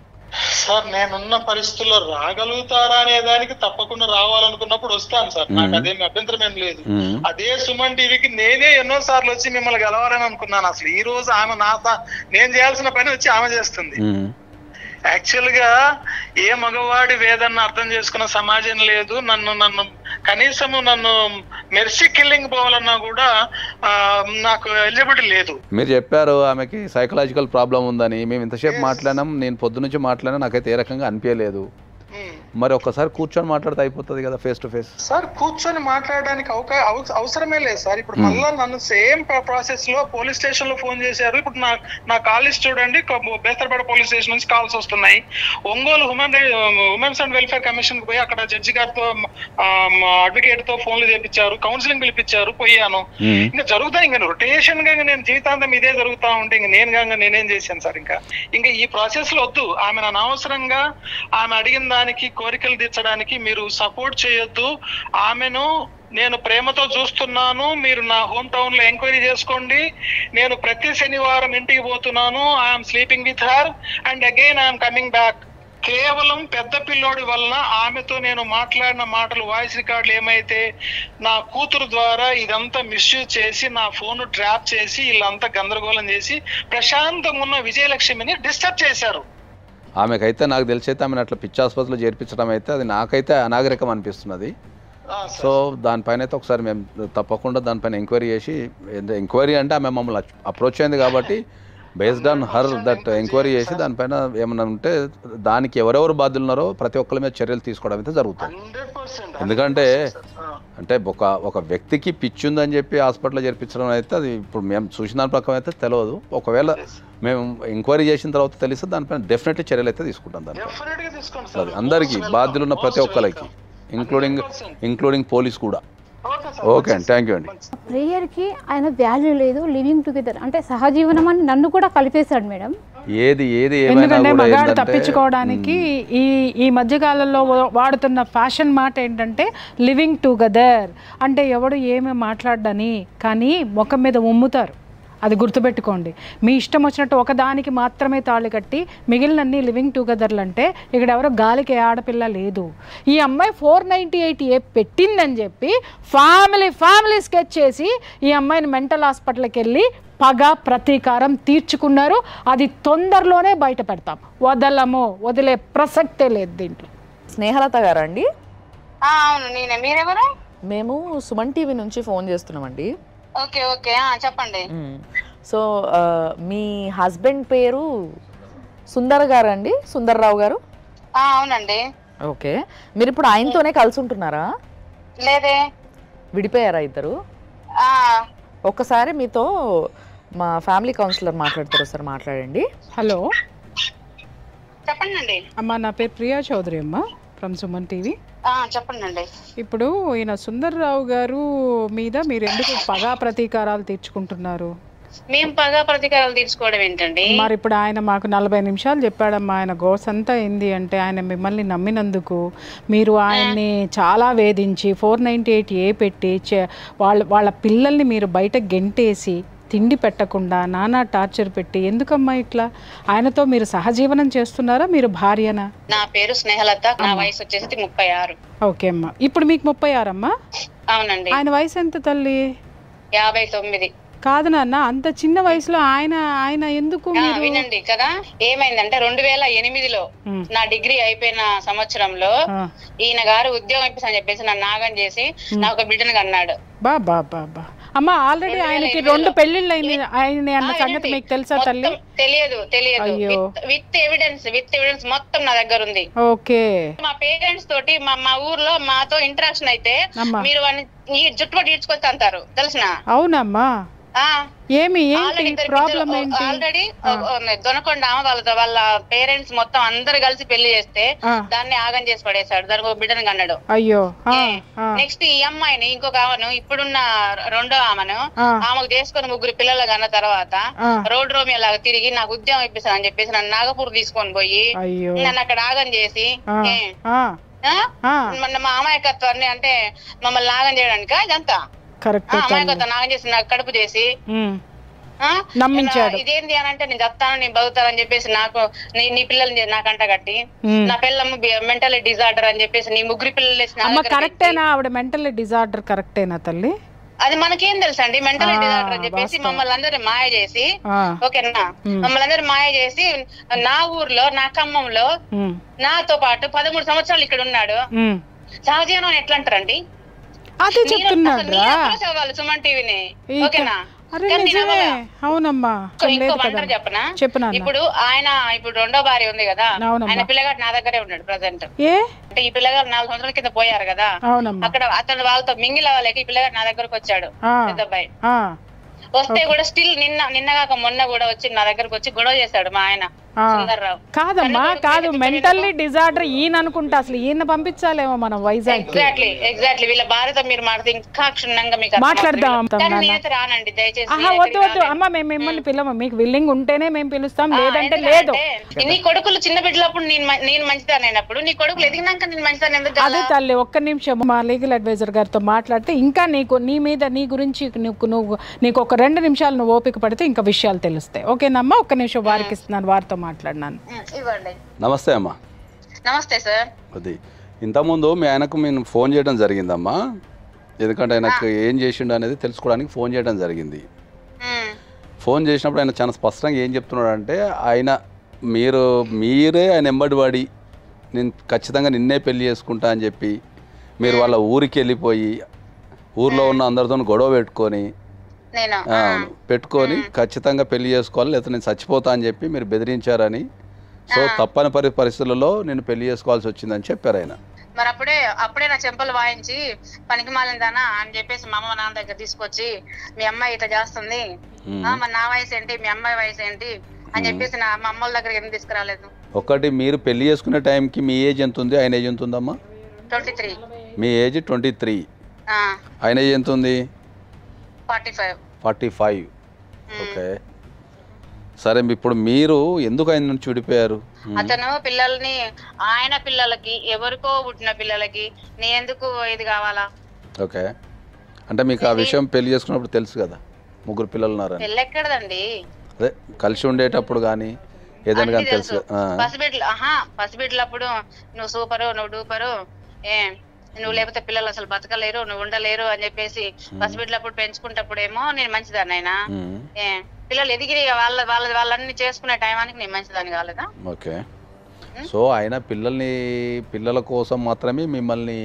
సార్ నేనున్న పరిస్థితుల్లో రాగలుగుతారా అనే దానికి తప్పకుండా రావాలనుకున్నప్పుడు వస్తాను సార్, నాకు అదేమి అభ్యంతరం ఏం లేదు. అదే సుమన్ టీవీకి నేనే ఎన్నో సార్లు వచ్చి మిమ్మల్ని గెలవాలని అనుకున్నాను. అసలు ఈ రోజు ఆమె నేను చేయాల్సిన పని వచ్చి ఆమె చేస్తుంది. యాక్చువల్ గా ఏ మగవాడి వేదన అర్థం చేసుకున్న సమాజం లేదు. నన్ను కనీసము మెర్సీ కిల్లింగ్ పోవాలన్నా కూడా నాకు ఎలిజిబిలిటీ లేదు. మీరు చెప్పారు ఆమెకి సైకలాజికల్ ప్రాబ్లం ఉందని, మేము ఇంతసేపు మాట్లాడినాం, నేను పొద్దు నుంచి మాట్లాడినా, నాకైతే ఏ రకంగా అనిపించలేదు. మరి ఒక్కసారి కూర్చొని మాట్లాడితే అయిపోతుంది కదా ఫేస్ టు ఫేస్? సార్ కూర్చొని మాట్లాడడానికి అవసరమే లేదు సార్. ఇప్పుడు మళ్ళీ నన్ను సేమ్ ప్రాసెస్ లో పోలీస్ స్టేషన్ లో ఫోన్ చేశారు. ఇప్పుడు నా కాలేజ్ చూడండి, బేస్తరపేట పోలీస్ స్టేషన్ నుంచి కాల్స్ వస్తున్నాయి. Ongole women's and welfare commission కు పోయి అక్కడ జడ్జి గారితో అడ్వకేట్ తో ఫోన్లు చేపించారు, కౌన్సిలింగ్ పిలిపించారు, పోయాను. ఇంకా జరుగుతాయి, ఇంకా రొటేషన్ గా నేను జీవితాంతం ఇదే జరుగుతా ఉంటే ఇంక నేనేం చేశాను సార్? ఇంకా ఈ ప్రాసెస్ లో వద్దు. ఆమె అనవసరంగా ఆమె అడిగిన దానికి కోరికలు తీర్చడానికి మీరు సపోర్ట్ చేయొద్దు. ఆమెను నేను ప్రేమతో చూస్తున్నాను, మీరు నా హోమ్ టౌన్ లో ఎంక్వైరీ చేసుకోండి. నేను ప్రతి శనివారం ఇంటికి పోతున్నాను. I'm sleeping with her and again I'm coming back. కేవలం పెద్ద పిల్లోడి వలన ఆమెతో నేను మాట్లాడిన మాటలు వాయిస్ రికార్డులు ఏమైతే నా కూతురు ద్వారా ఇదంతా మిస్యూజ్ చేసి నా ఫోన్ ట్రాప్ చేసి వీళ్ళంతా గందరగోళం చేసి ప్రశాంతంగా ఉన్న విజయలక్ష్మిని డిస్టర్బ్ చేశారు. ఆమెకైతే నాకు తెలిసి అయితే ఆమెను అట్లా పిచ్చి ఆసుపత్రిలో చేర్పించడం అయితే అది నాకైతే అనాగరికం అనిపిస్తున్నది. సో దానిపైన అయితే ఒకసారి మేము తప్పకుండా దానిపైన ఎంక్వైరీ చేసి, ఎంక్వైరీ అంటే ఆమె మమ్మల్ని అప్రోచ్ అయింది కాబట్టి based on her that enquiry చేసి దానిపైన ఏమైనా ఉంటే దానికి ఎవరెవరు బాధ్యులు ఉన్నారో ప్రతి ఒక్కరి మీద చర్యలు తీసుకోవడం అయితే జరుగుతుంది. ఎందుకంటే అంటే ఒక వ్యక్తికి పిచ్చి ఉందని చెప్పి హాస్పిటల్లో చేర్పించడం అయితే అది ఇప్పుడు మేము చూసిన దాని ప్రకారం అయితే తెలియదు. ఒకవేళ మేము ఎంక్వైరీ చేసిన తర్వాత తెలిస్తే దానిపైన డెఫినెట్లీ చర్యలు అయితే తీసుకుంటాం. దానిపైన అది అందరికీ బాధ్యులు ఉన్న ప్రతి ఒక్కరికి ఇంక్లూడింగ్ పోలీస్ కూడా. ఓకే అండి, థ్యాంక్ యూ అండి. ప్రేయర్కి ఆయన వాల్యూ లేదు, లివింగ్ టుగెదర్ అంటే సహజీవనం అని నన్ను కూడా కలిపేశాడు మేడం. ఎందుకంటే మగాడు తప్పించుకోవడానికి ఈ మధ్యకాలంలో వాడుతున్న ఫ్యాషన్ మాట ఏంటంటే లివింగ్ టుగెదర్ అంటే ఎవడు ఏమి మాట్లాడని, కానీ ముఖం మీద ఉమ్ముతారు. అది గుర్తుపెట్టుకోండి. మీ ఇష్టం వచ్చినట్టు ఒకదానికి మాత్రమే తాళి కట్టి మిగిలినన్ని లివింగ్ టుగెదర్లు అంటే ఇక్కడ ఎవరో గాలికి ఆడపిల్ల లేదు. ఈ అమ్మాయి 498A పెట్టిందని చెప్పి ఫ్యామిలీ స్కెచ్ చేసి ఈ అమ్మాయిని మెంటల్ హాస్పిటల్కి వెళ్ళి పగ ప్రతీకారం తీర్చుకున్నారు. అది తొందరలోనే బయట పెడతాం, వదిలే ప్రసక్తే లేదు దీంట్లో. స్నేహలత గారా అండి? అవును నేనే. మీరెవరు? మేము సుమన్ టీవీ నుంచి ఫోన్ చేస్తున్నామండి. ఓకే ఓకే చెప్పండి. సో మీ హస్బెండ్ పేరు సుందర్ గారు అండి? సుందర్రావు గారు? అవునండి. ఓకే, మీరు ఇప్పుడు ఆయనతోనే కలిసి ఉంటున్నారా? లేదే, విడిపోయారా ఇద్దరు? ఒక్కసారి మీతో మా ఫ్యామిలీ కౌన్సిలర్ మాట్లాడతారు, సార్ మాట్లాడండి. హలో చెప్పండి అమ్మా, నా పేరు ప్రియా చౌదరి అమ్మ ఫ్రమ్ సుమన్ టీవీ. చెప్పండి. ఇప్పుడు ఈయన సుందర్రావు గారు మీద మీరు ఎందుకు పగా ప్రతీకారాలు తీర్చుకుంటున్నారు? మేము పగా ప్రతీకారాలు తీర్చుకోవడం ఏంటండి? మరి ఇప్పుడు ఆయన మాకు 40 నిమిషాలు చెప్పాడమ్మా. ఆయన గోసంతా ఏంది అంటే ఆయన మిమ్మల్ని నమ్మినందుకు మీరు ఆయన్ని చాలా వేధించి 498A పెట్టి వాళ్ళ పిల్లల్ని మీరు బయట గెంటేసి తిండి పెట్టకుండా నానా టార్చర్ పెట్టి ఎందుకమ్మా ఇట్లా? ఆయనతో మీరు సహజీవనం చేస్తున్నారా? మీరు భార్యనా? నా పేరు స్నేహలత, నా వయసు వచ్చేసి 36. ఓకే అమ్మా, ఇప్పుడు మీకు 36 అమ్మా? అవునండి. ఆయన వయసు ఎంత తల్లి? 59. కాదు నాన్న, అంత చిన్న వయసులో ఆయన ఎందుకు? వినండి కదా, ఏమైందంటే 2008లో నా డిగ్రీ అయిపోయిన సంవత్సరంలో ఈయన గారు ఉద్యోగం ఇప్పిస్తా చెప్పేసి నన్ను నాగం చేసి నా ఒక బిడ్డను కన్నాడు. బాబా అమ్మ, ఆల్రెడీ ఆయనకి 2 పెళ్లిళ్ళు అయినాయి అన్న సంగతి మీకు తెలుసా తల్లి? తెలియదు. విత్ ఎవిడెన్స్ మొత్తం నా దగ్గర ఉంది. ఓకే, మా పేరెంట్స్ తోటి మా ఊర్లో మాతో ఇంటరాక్షన్ అయితే మీరు వాడిని జుట్టుపట్టి ఈడ్చుకొస్తా అంటారు తెలుసునా? అవునమ్మా, ఏమి ప్రాబ్లం ఏంటి? ఆల్రెడీ దొనకొండ వాళ్ళ పేరెంట్స్ మొత్తం అందరు కలిసి పెళ్లి చేస్తే దాన్ని ఆగం చేసి పడేశాడు. దానికి ఒక బిడ్డను కన్నాడు. అయ్యో. నెక్స్ట్ ఈ అమ్మాయిని ఇంకొక ఆమెను ఇప్పుడున్న రెండో ఆమెకు చేసుకుని 3 పిల్లలు కన్న తర్వాత రోడ్ రోమియో లాగా తిరిగి నాకు ఉద్యోగం ఇప్పిస్తానని చెప్పేసి నన్ను నాగపూర్ తీసుకొని పోయి నన్ను అక్కడ ఆగం చేసి మా అమాయకత్వాన్ని అంటే మమ్మల్ని నాగం చేయడానిక ఇదంతా అమాయకత్వం నాగం చేసి నాకు కడుపు చేసి ఇదేంటి అని అంటే నేను చెప్తాను, నేను బతుకుతానని చెప్పేసి నాకు నీ పిల్లల్ని నాకంట కట్టి నా పిల్లమ్మ మెంటల్ డిజార్డర్ అని చెప్పేసి నీ 3 పిల్లలు కరెక్టేనా? ఆవిడ మెంటల్ డిజార్డర్ కరెక్టేనా తల్లి? అది మనకేం తెలుసు అండి. మెంటల్ డిజార్డర్ అని చెప్పేసి మమ్మల్ని అందరి మాయ చేసి, ఓకేనా, మమ్మల్ని అందరి మాయ చేసి నా ఊర్లో నా ఖమ్మంలో నాతో పాటు 13 సంవత్సరాలు ఇక్కడ ఉన్నాడు. సహజీవనం ఎట్లా అంటారండి? సుమన్ టీవీని, ఓకేనా? అవునమ్మా, చెప్పనా? ఇప్పుడు ఆయన రెండో భార్య ఉంది కదా, ఆయన పిల్లగాడు నా దగ్గరే ఉన్నాడు ప్రజెంట్. అంటే ఈ పిల్లగాడు 4 సంవత్సరాల కింద పోయారు కదా, అక్కడ అతను వాళ్ళతో మింగిల్ అవ్వలేక ఈ పిల్లగాడు నా దగ్గరకు వచ్చాడు. పెద్దబ్బాయి వస్తే కూడా స్టిల్ నిన్నగాక మొన్న కూడా వచ్చి నా దగ్గరకు వచ్చి గొడవ చేశాడు మా ఆయన. సుందర్రావు. కాదమ్మా కాదు, మెంటల్లీ డిజార్డర్ ఈయన అనుకుంటా, అసలు ఈయన పంపించాలేమో మనం వైజాగ్. ఎగ్జాక్ట్లీ వీళ్ళ భారత మీరు మాట్లాడితే ఇంకా క్షుణ్ణంగా మీకు మాట్లాడదాం. నేనైతే రానండి దయచేసి. వద్దు వద్దు అమ్మ, మేము మిమ్మల్ని పిల్లము, మీకు విల్లింగ్ ఉంటేనే మేము పిలుస్తాం, లేదంటే లేదు. నీ కొడుకులు చిన్న బిడ్డలప్పుడు నేను మంచిదానైనప్పుడు నీ కొడుకులు ఎదిగినాక నేను మంచిదాన్ని ఎందుకు? అదే తల్లి, ఒక్క నిమిషం మా లీగల్ అడ్వైజర్ గారితో మాట్లాడితే ఇంకా నీ గురించి నీకు ఒక 2 నిమిషాలు నువ్వు ఓపిక పడితే ఇంకా విషయాలు తెలుస్తాయి. ఓకేనమ్మా, ఒక్క నిమిషం వారికి ఇస్తున్నాను, వారితో మాట్లాడినాను. నమస్తే అమ్మా. నమస్తే సార్. అది ఇంతకుముందు మీ ఆయనకు మేము ఫోన్ చేయడం జరిగిందమ్మా, ఎందుకంటే ఆయనకు ఏం చేసిండు అనేది తెలుసుకోవడానికి ఫోన్ చేయడం జరిగింది. ఫోన్ చేసినప్పుడు ఆయన చాలా స్పష్టంగా ఏం చెప్తున్నాడు అంటే, మీరే ఆయన ఎంబడివాడి నేను ఖచ్చితంగా నిన్నే పెళ్లి చేసుకుంటా అని చెప్పి మీరు వాళ్ళ ఊరికి వెళ్ళిపోయి ఊర్లో ఉన్న అందరితో గొడవ పెట్టుకొని ఖచ్చితంగా పెళ్లి చేసుకోవాలి, లేకపోతే నేను చచ్చిపోతా అని చెప్పి మీరు బెదిరించారని, సో తప్పని పరిస్థితులలో నేను పెళ్లి చేసుకోవాల్సి వచ్చిందని చెప్పారు ఆయన. మరి అప్పుడే నా చెంపలు వాయించి పనికి మాలిందానా అని చెప్పేసి మా అమ్మ నాన్న దగ్గర తీసుకొచ్చి మీ అమ్మాయి ఇట్లా చేస్తుంది, మరి నా వయసు ఏంటి మీ అమ్మాయి వయసు ఏంటి అని చెప్పేసి మా అమ్మల దగ్గర ఎందుకు తీసుకురాలేదు? ఒకటి, మీరు పెళ్లి చేసుకునే టైంకి మీ ఏజ్ ఎంత ఉంది, ఆయన ఏజ్ ఎంత ఉందమ్మా? 23. మీ ఏజ్ 23, ఆయన ఏజ్ ఎంత ఉంది? 45. ఓకే, సరే. ఇప్పుడు మీరు ఎందుకు ఆయన నుంచి విడిపోయారు? అతను ఆయన పిల్లలకి ఎవరికో పుట్టిన పిల్లలకి నేను ఎందుకు ఇది కావాలా? ఓకే, అంటే మీకు ఆ విషయం పెళ్లి చేసుకున్నప్పుడు తెలుసు కదా 3 పిల్లలు ఉన్నారని? పెళ్ళి ఎక్కడదండి, అదే కలిసి ఉండేటప్పుడు కానీ ఏదైనా కానీ తెలుసు. పసిబిడ్డలప్పుడు నువ్వు సూపరు, నువ్వు డూపరు, నువ్వు లేకపోతే పిల్లలు అసలు బతకలేరు, నువ్వు ఉండలేరు అని చెప్పేసి పసిబిడ్డలప్పుడు పెంచుకుంటప్పుడేమో నేను మంచిదాన్ని, అయినా పిల్లలు ఎదిగిరి వాళ్ళన్ని చేసుకునే టైమానికి నేను మంచిదాన్ని కాలేదా? ఓకే, సో ఆయన పిల్లల కోసం మాత్రమే మిమ్మల్ని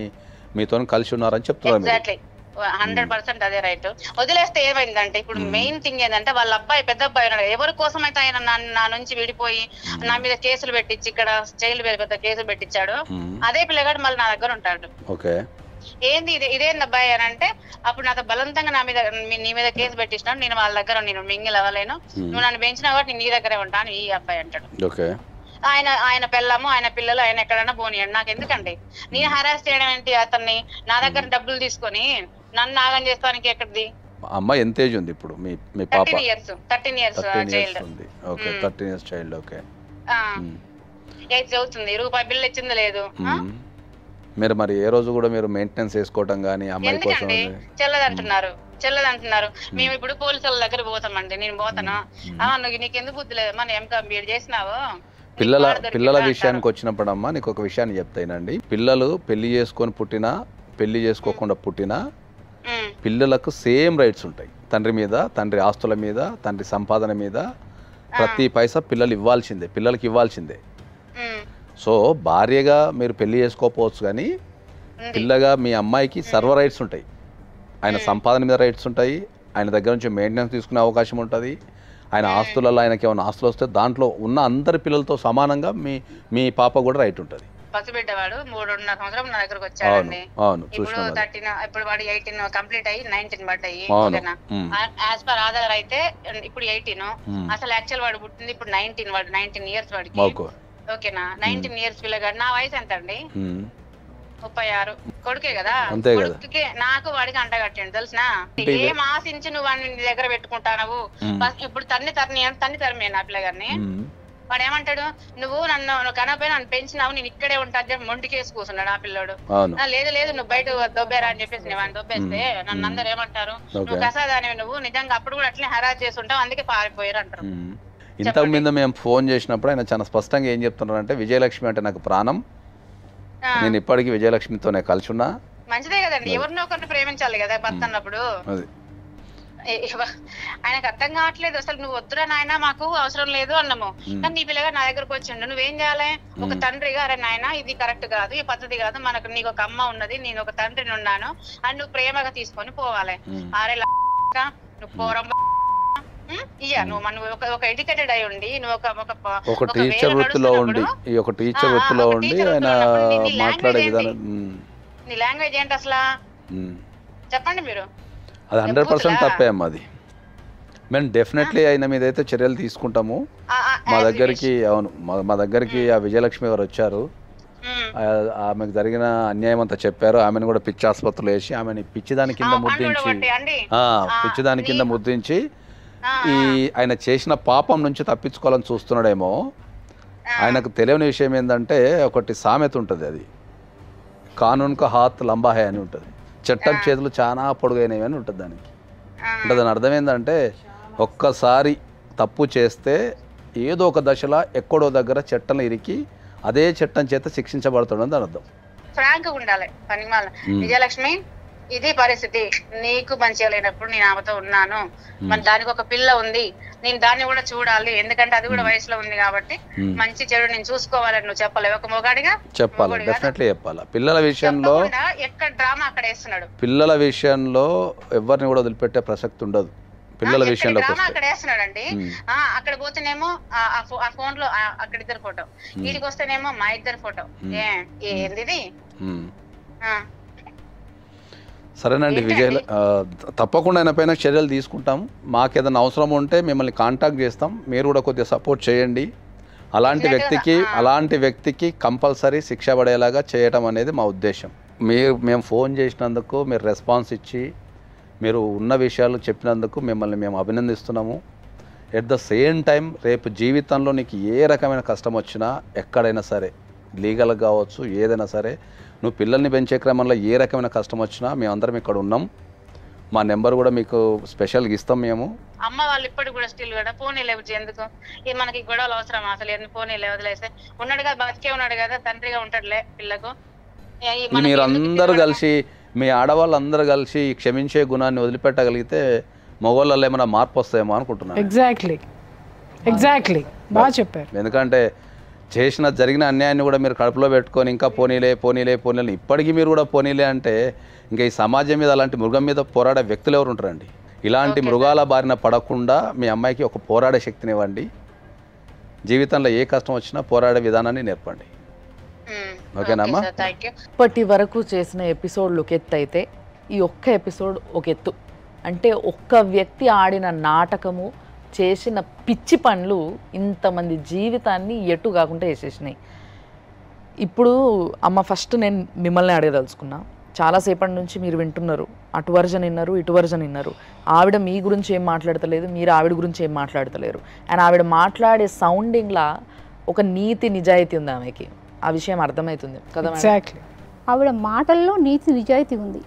మీతో కలిసి ఉన్నారని చెప్తున్నారు. ఎగ్జాక్ట్లీ 100% అదే రైట్. వదిలేస్తే ఏమైందంటే ఇప్పుడు మెయిన్ థింగ్ ఏంటంటే వాళ్ళ అబ్బాయి పెద్ద అబ్బాయి ఉన్నాడు, ఎవరి కోసం అయితే ఆయన నా నుంచి విడిపోయి నా మీద కేసులు పెట్టించి ఇక్కడ జైలు పెద్ద కేసులు పెట్టించాడు, అదే పిల్లగాడు మళ్ళీ నా దగ్గర ఉంటాడు. ఓకే, ఏంది ఇదేంది అబ్బాయి అని అంటే, అప్పుడు నాతో బలవంతంగా నీ మీద కేసు పెట్టించినాడు, నేను వాళ్ళ దగ్గర నేను మింగిల్ అవ్వలేను, నువ్వు నన్ను పెంచినా కాబట్టి నీ దగ్గరే ఉంటాను ఈ అబ్బాయి అంటాడు. ఓకే, ఆయన పిల్లము ఆయన పిల్లలు ఆయన ఎక్కడైనా పోనీయండి, నాకు ఎందుకండి నేను హరాస్ చేయడం ఏంటి అతన్ని, నా దగ్గర డబ్బులు తీసుకొని నన్ను నాగం చేస్తానికి ఎక్కడిది? అమ్మాయి ఎంత ఏజ్ ఉంది ఇప్పుడు మీ పాప? 13 years child. Okay, 13 years child. Okay, 8 చదువుతుంది, రూపాయి బిల్లు ఇచ్చింది లేదు. మీరు మరి ఏ రోజు కూడా మీరు మెయింటెనెన్స్ చేసుకోవటం కానీ అమ్మాయి కోసం? చెల్లదంటున్నారు మేము ఇప్పుడు పోలీసుల దగ్గర పోతామండి, నేను పోతాను, నీకెందుకు బుద్ధి లేదు మనం ఎంకంప్లీట్ చేసినావు. పిల్లల విషయానికి వచ్చినప్పుడు అమ్మా నీకు ఒక విషయాన్ని చెప్తానండి, పిల్లలు పెళ్లి చేసుకొని పుట్టినా పెళ్లి చేసుకోకుండా పుట్టినా పిల్లలకు సేమ్ రైట్స్ ఉంటాయి. తండ్రి మీద, తండ్రి ఆస్తుల మీద, తండ్రి సంపాదన మీద ప్రతి పైసా పిల్లలకి ఇవ్వాల్సిందే. సో భార్యగా మీరు పెళ్లి చేసుకోకపోవచ్చు కానీ పిల్లగా మీ అమ్మాయికి సర్వ రైట్స్ ఉంటాయి. ఆయన సంపాదన మీద రైట్స్ ఉంటాయి, ఆయన దగ్గర నుంచి మెయింటెనెన్స్ తీసుకునే అవకాశం ఉంటుంది, ఆయన ఆస్తులలో ఆయనకి ఏమైనా ఆస్తులు వస్తే దాంట్లో ఉన్న అందరి పిల్లలతో సమానంగా మీ పాప కూడా రైట్ ఉంటుంది. పసిబిడ్డవాడు 3.5 సంవత్సరం నా దగ్గరకు వచ్చాడండి. ఇప్పుడు వాడు 18 కంప్లీట్ అయ్యి 19 పడ్డాయి. యాజ్ పర్ ఆధార్ అయితే ఇప్పుడు 18, అసలు యాక్చువల్ వాడు పుట్టింది ఇప్పుడు 19. వాడు 19 years వాడికి. ఓకేనా, 19 years పిల్లగాడు. నా వయసు ఎంత అండి? 36. కొడుకే కదా, కొడుకుకి నాకు వాడికి అంటగట్టండి తెలిసిన. ఏం ఆశించి నువ్వు వాడిని నీ దగ్గర పెట్టుకుంటావు? ఇప్పుడు తన్ని తరిమే నా పిల్లగారిని. వాడు ఏమంటాడు, నువ్వు నన్ను కనపైన నన్ను పెంచినావు, నేను ఇక్కడే ఉంటా మొంటికేసి కూర్చున్నాడు ఆ పిల్లడు. లేదు నువ్వు బయట దొబ్బేరా అని చెప్పేసి నేను వాడిని దొబ్బేస్తే నన్ను అందరు ఏమంటారు, నువ్వు కసాదానివి, నువ్వు నిజంగా అప్పుడు కూడా అట్లనే హరాజ్ చేస్తుంటావు, అందుకే పారిపోయారు అంటారు. ఇంతకు మీద మేము ఫోన్ చేసినప్పుడు ఆయన చాలా స్పష్టంగా ఏం చెప్తున్నారు అంటే, విజయలక్ష్మి అంటే నాకు ప్రాణం, నేను ఇప్పటికీ విజయలక్ష్మితోనే కలిసి ఉన్నా. మంచిదే కదండి, ఎవరినో ఒకరిని ప్రేమించాలి కదా భర్త అన్నప్పుడు. ఆయనకు అర్థం కావట్లేదు అసలు. నువ్వు వద్దురా నాయన మాకు అవసరం లేదు అన్నాము, కానీ నీ పిల్లగా నా దగ్గరకు వచ్చిండు. నువ్వేం చేయాలి? ఒక తండ్రిగా, అరే నాయన ఇది కరెక్ట్ కాదు, ఈ పద్ధతి కాదు, నీకు ఒక అమ్మ ఉన్నది, నేను ఒక తండ్రిని ఉన్నాను అని నువ్వు ప్రేమగా తీసుకొని పోవాలి. అరే నువ్వు పోరం నువ్వు ఒక ఎడ్యుకేటెడ్ అయి ఉండి నువ్వు ఒక టీచర్ వృత్తిలో ఉండి ఆయన మాట్లాడే విధానం, నీ లాంగ్వేజ్ ఏంటి అసలు చెప్పండి మీరు? అది 100% తప్పే అమ్మా. అది మేము డెఫినెట్లీ ఆయన మీద అయితే చర్యలు తీసుకుంటాము. మా దగ్గరికి మా దగ్గరికి ఆ విజయలక్ష్మి గారు వచ్చారు. ఆమెకు జరిగిన అన్యాయం అంతా చెప్పారు. ఆమెను కూడా పిచ్చి ఆసుపత్రిలో వేసి ఆమెని పిచ్చిదాని కింద ముద్రించి ఈ ఆయన చేసిన పాపం నుంచి తప్పించుకోవాలని చూస్తున్నాడేమో. ఆయనకు తెలియని విషయం ఏంటంటే ఒకటి సామెత ఉంటుంది, అది కానూన్ కా హాత్ లంబా హై అని ఉంటుంది. చట్టం చేతులు చాలా పొడుగైనవి అని ఉంటుంది దానికి. అంటే దాని అర్థం ఏంటంటే ఒక్కసారి తప్పు చేస్తే ఏదో ఒక దశలో ఎక్కడో దగ్గర చట్టం ఇరికి అదే చట్టం చేత శిక్షించబడుతుందని దాని అర్థం. ఫ్రాంక్ ఉండాలి పనిమాల. విజయలక్ష్మి, ఇది పరిస్థితి, నీకు మంచిగా లేనప్పుడు నేను ఆమెతో ఉన్నాను, మరి దానికి ఒక పిల్ల ఉంది, నేను దాన్ని కూడా చూడాలి, ఎందుకంటే అది కూడా వయసులో ఉంది కాబట్టి మంచి చెడు నేను చూసుకోవాలని నువ్వు చెప్పలేవు ఒక మొగాడిగా? చెప్పాలి, డెఫినెట్లీ చెప్పాలి. పిల్లల విషయంలో ఎక్కడ డ్రామా అక్కడ వేస్తున్నాడు. పిల్లల విషయంలో ఎవరిని కూడా వదిలిపెట్టే ప్రసక్తి ఉండదు. పిల్లల విషయంలో అక్కడ వేస్తున్నాడండి. అక్కడ పోతేనేమో ఆ ఫోన్ లో అక్కడ ఇద్దరు ఫోటో, వీడికి వస్తేనేమో మా ఇద్దరు ఫోటో. ఏంది? సరేనండి విజయ్, తప్పకుండా ఆయన పైన చర్యలు తీసుకుంటాం. మాకు ఏదైనా అవసరం ఉంటే మిమ్మల్ని కాంటాక్ట్ చేస్తాం, మీరు కూడా కొద్దిగా సపోర్ట్ చేయండి. అలాంటి వ్యక్తికి కంపల్సరీ శిక్ష పడేలాగా చేయటం అనేది మా ఉద్దేశం. మేము ఫోన్ చేసినందుకు మీరు రెస్పాన్స్ ఇచ్చి మీరు ఉన్న విషయాలు చెప్పినందుకు మిమ్మల్ని మేము అభినందిస్తున్నాము. ఎట్ ద సేమ్ టైం రేపు జీవితంలో నీకు ఏ రకమైన కష్టం వచ్చినా ఎక్కడైనా సరే, లీగల్ కావచ్చు ఏదైనా సరే, నువ్వు పిల్లల్ని పెంచే క్రమంలో ఏ రకమైన కష్టం వచ్చినా మేమందరం ఇక్కడ ఉన్నాం. మా నెంబర్ కూడా మీకు స్పెషల్గా ఇస్తాం మేము. అమ్మ వాళ్ళు ఇప్పటికి కూడా స్టిల్ కూడా ఫోన్ లేవు. ఎందుకు ఇది మనకి గొడవలు అవసరం? అసలు ఫోన్ వదిలేస్తే ఉన్నాడు కదా, బతికే ఉన్నాడు కదా, తండ్రిగా ఉంటాడులే పిల్లకు. మీరందరూ కలిసి, మీ ఆడవాళ్ళందరూ కలిసి క్షమించే గుణాన్ని వదిలిపెట్టగలిగితే మగవాళ్ళలో ఏమైనా మార్పు వస్తాయేమో అనుకుంటున్నాను. ఎగ్జాక్ట్లీ బాగా చెప్పారు. ఎందుకంటే జరిగిన అన్యాయాన్ని కూడా మీరు కడుపులో పెట్టుకొని ఇంకా పోనీలే ఇప్పటికీ మీరు కూడా పోనీలే అంటే ఇంకా ఈ సమాజం మీద అలాంటి మృగం మీద పోరాడే వ్యక్తులు ఎవరు ఉంటారండి? ఇలాంటి మృగాల బారిన పడకుండా మీ అమ్మాయికి ఒక పోరాడే శక్తిని ఇవ్వండి. జీవితంలో ఏ కష్టం వచ్చినా పోరాడే విధానాన్ని నేర్పండి. ఓకేనమ్మా? ఇప్పటి వరకు చేసిన ఎపిసోడ్లు ఒక ఎత్తు అయితే ఈ ఒక్క ఎపిసోడ్ ఒక ఎత్తు. అంటే ఒక్క వ్యక్తి ఆడిన నాటకము, చేసిన పిచ్చి పనులు ఇంతమంది జీవితాన్ని ఎటు కాకుండా చేసేసినాయి. ఇప్పుడు అమ్మ ఫస్ట్ నేను మిమ్మల్ని అడగదలుచుకున్నా. చాలాసేపటి నుంచి మీరు వింటున్నారు, అటు వర్జన్ విన్నారు, ఇటు వర్జన్ విన్నారు. ఆవిడ మీ గురించి ఏం మాట్లాడతలేదు, మీరు ఆవిడ గురించి ఏం మాట్లాడతలేరు. అండ్ ఆవిడ మాట్లాడే సౌండింగ్లా ఒక నీతి నిజాయితీ ఉంది ఆమెకి. ఆ విషయం అర్థమవుతుంది కదా? ఆవిడ మాటల్లో నీతి నిజాయితీ ఉంది,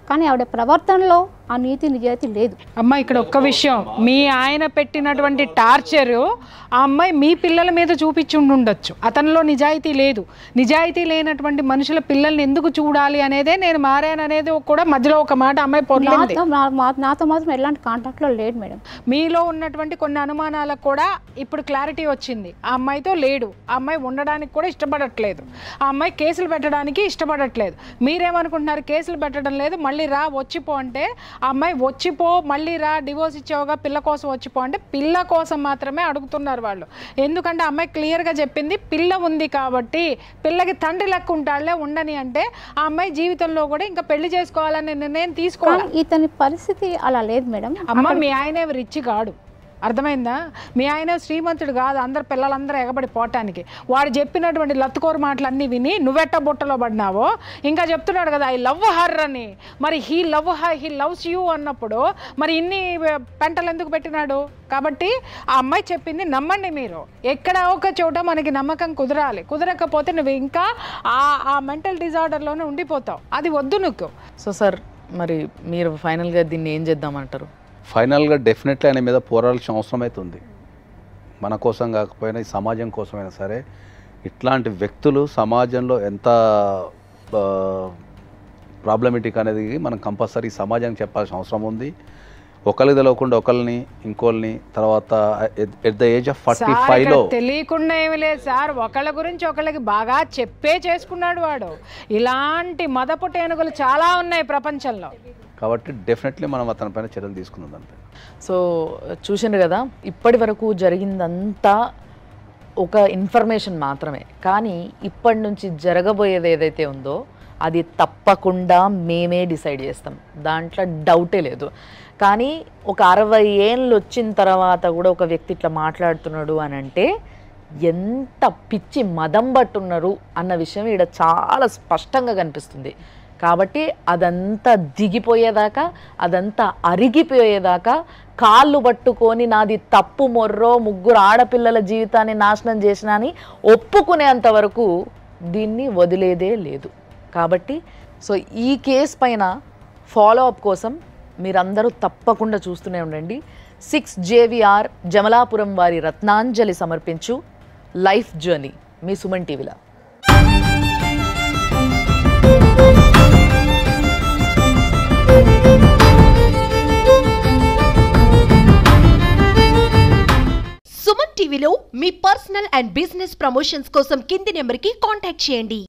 కానీ ఆవిడ ప్రవర్తనలో ఆ నీతి నిజాయితీ లేదు. అమ్మ ఇక్కడ ఒక్క విషయం, మీ ఆయన పెట్టినటువంటి టార్చరు ఆ అమ్మాయి మీ పిల్లల మీద చూపించి ఉండొచ్చు. అతనిలో నిజాయితీ లేదు. నిజాయితీ లేనటువంటి మనుషుల పిల్లల్ని ఎందుకు చూడాలి అనేదే నేను మారాను అనేది కూడా మధ్యలో ఒక మాట అమ్మాయి పొందింది. నాతో మాత్రం ఎలాంటి కాంటాక్ట్లో లేదు మేడం. మీలో ఉన్నటువంటి కొన్ని అనుమానాలకు కూడా ఇప్పుడు క్లారిటీ వచ్చింది. ఆ అమ్మాయితో లేడు, ఆ అమ్మాయి ఉండడానికి కూడా ఇష్టపడట్లేదు, ఆ అమ్మాయి కేసులు పెట్టడానికి ఇష్టపడట్లేదు. మీరేమనుకుంటున్నారు? కేసులు పెట్టడం లేదు, మళ్ళీ రా వచ్చిపో అంటే ఆ అమ్మాయి వచ్చిపో, మళ్ళీ రా, డివోర్స్ ఇచ్చావుగా, పిల్ల కోసం వచ్చిపో అంటే పిల్ల కోసం మాత్రమే అడుగుతున్నారు వాళ్ళు. ఎందుకంటే అమ్మాయి క్లియర్గా చెప్పింది, పిల్ల ఉంది కాబట్టి, పిల్లకి తండ్రి లెక్క ఉంటాడులే ఉండని అంటే ఆ అమ్మాయి జీవితంలో కూడా ఇంకా పెళ్లి చేసుకోవాలనే నిర్ణయం తీసుకోవాలి. ఇతని పరిస్థితి అలా లేదు మేడం. అమ్మ మీ ఆయన రిచ్ కాడు, అర్థమైందా? మీ ఆయన శ్రీమంతుడు కాదు అందరు పిల్లలందరూ ఎగబడి పోవటానికి. వాడు చెప్పినటువంటి లత్తుకోరు మాటలన్నీ విని నువ్వెట్ట బుట్టలో పడినావో ఇంకా చెప్తున్నాడు కదా, ఐ లవ్ హర్ అని. మరి హీ లవ్స్ యూ అన్నప్పుడు మరి ఇన్ని పెంటలు ఎందుకు పెట్టినాడు? కాబట్టి ఆ అమ్మాయి చెప్పింది నమ్మండి మీరు. ఎక్కడ ఒక చోట మనకి నమ్మకం కుదరాలి, కుదరకపోతే నువ్వు ఇంకా ఆ మెంటల్ డిజార్డర్లోనే ఉండిపోతావు. అది వద్దు నువ్వు. సో సార్, మరి మీరు ఫైనల్గా దీన్ని ఏం చేద్దామంటారు? ఫైనల్గా డెఫినెట్లీ ఆయన మీద పోరాడాల్సిన అవసరం అవుతుంది. మన కోసం కాకపోయినా ఈ సమాజం కోసమైనా సరే. ఇట్లాంటి వ్యక్తులు సమాజంలో ఎంత ప్రాబ్లమేటిక్ అనేది మనం కంపల్సరీ సమాజానికి చెప్పాల్సిన అవసరం ఉంది. ఒకరికి తెలియకుండా ఒకరిని, ఇంకోళ్ళని, తర్వాత ఎట్ ద ఏజ్ ఆఫ్ 45లో తెలియకుండా ఏమి లేదు సార్, ఒకళ్ళ గురించి ఒకళ్ళకి బాగా చెప్పే చేసుకున్నాడు వాడు. ఇలాంటి మదపు టేనుగులు చాలా ఉన్నాయి ప్రపంచంలో. కాబట్టి డెఫినెట్లీ మనం అతని పైన చర్యలు తీసుకుందాం అంతే. సో చూసిండ్రు కదా, ఇప్పటి వరకు జరిగిందంతా ఒక ఇన్ఫర్మేషన్ మాత్రమే. కానీ ఇప్పటి నుంచి జరగబోయేది ఏదైతే ఉందో అది తప్పకుండా మేమే డిసైడ్ చేస్తాం, దాంట్లో డౌటే లేదు. కానీ ఒక 60 ఏళ్ళు వచ్చిన తర్వాత కూడా ఒక వ్యక్తి ఇట్లా మాట్లాడుతున్నాడు అని అంటే ఎంత పిచ్చి మదం పట్టున్నారు అన్న విషయం ఇక్కడ చాలా స్పష్టంగా కనిపిస్తుంది. కాబట్టి అదంతా దిగిపోయేదాకా, అదంతా అరిగిపోయేదాకా కాళ్ళు పట్టుకొని నాది తప్పు మొర్రో 3 ఆడపిల్లల జీవితాన్ని నాశనం చేసినా అని ఒప్పుకునేంత వరకు దీన్ని వదిలేదే లేదు. కాబట్టి సో ఈ కేసు పైన ఫాలో అప్ కోసం మీరందరూ తప్పకుండా చూస్తూనే ఉండండి. 6 JVR జమలాపురం వారి రత్నాంజలి సమర్పించు లైఫ్ జర్నీ మీ సుమన్ టీవీలో. సుమన్ టీవీలో మీ పర్సనల్ అండ్ బిజినెస్ ప్రమోషన్స్ కోసం కింది నెంబర్కి కాంటాక్ట్ చేయండి.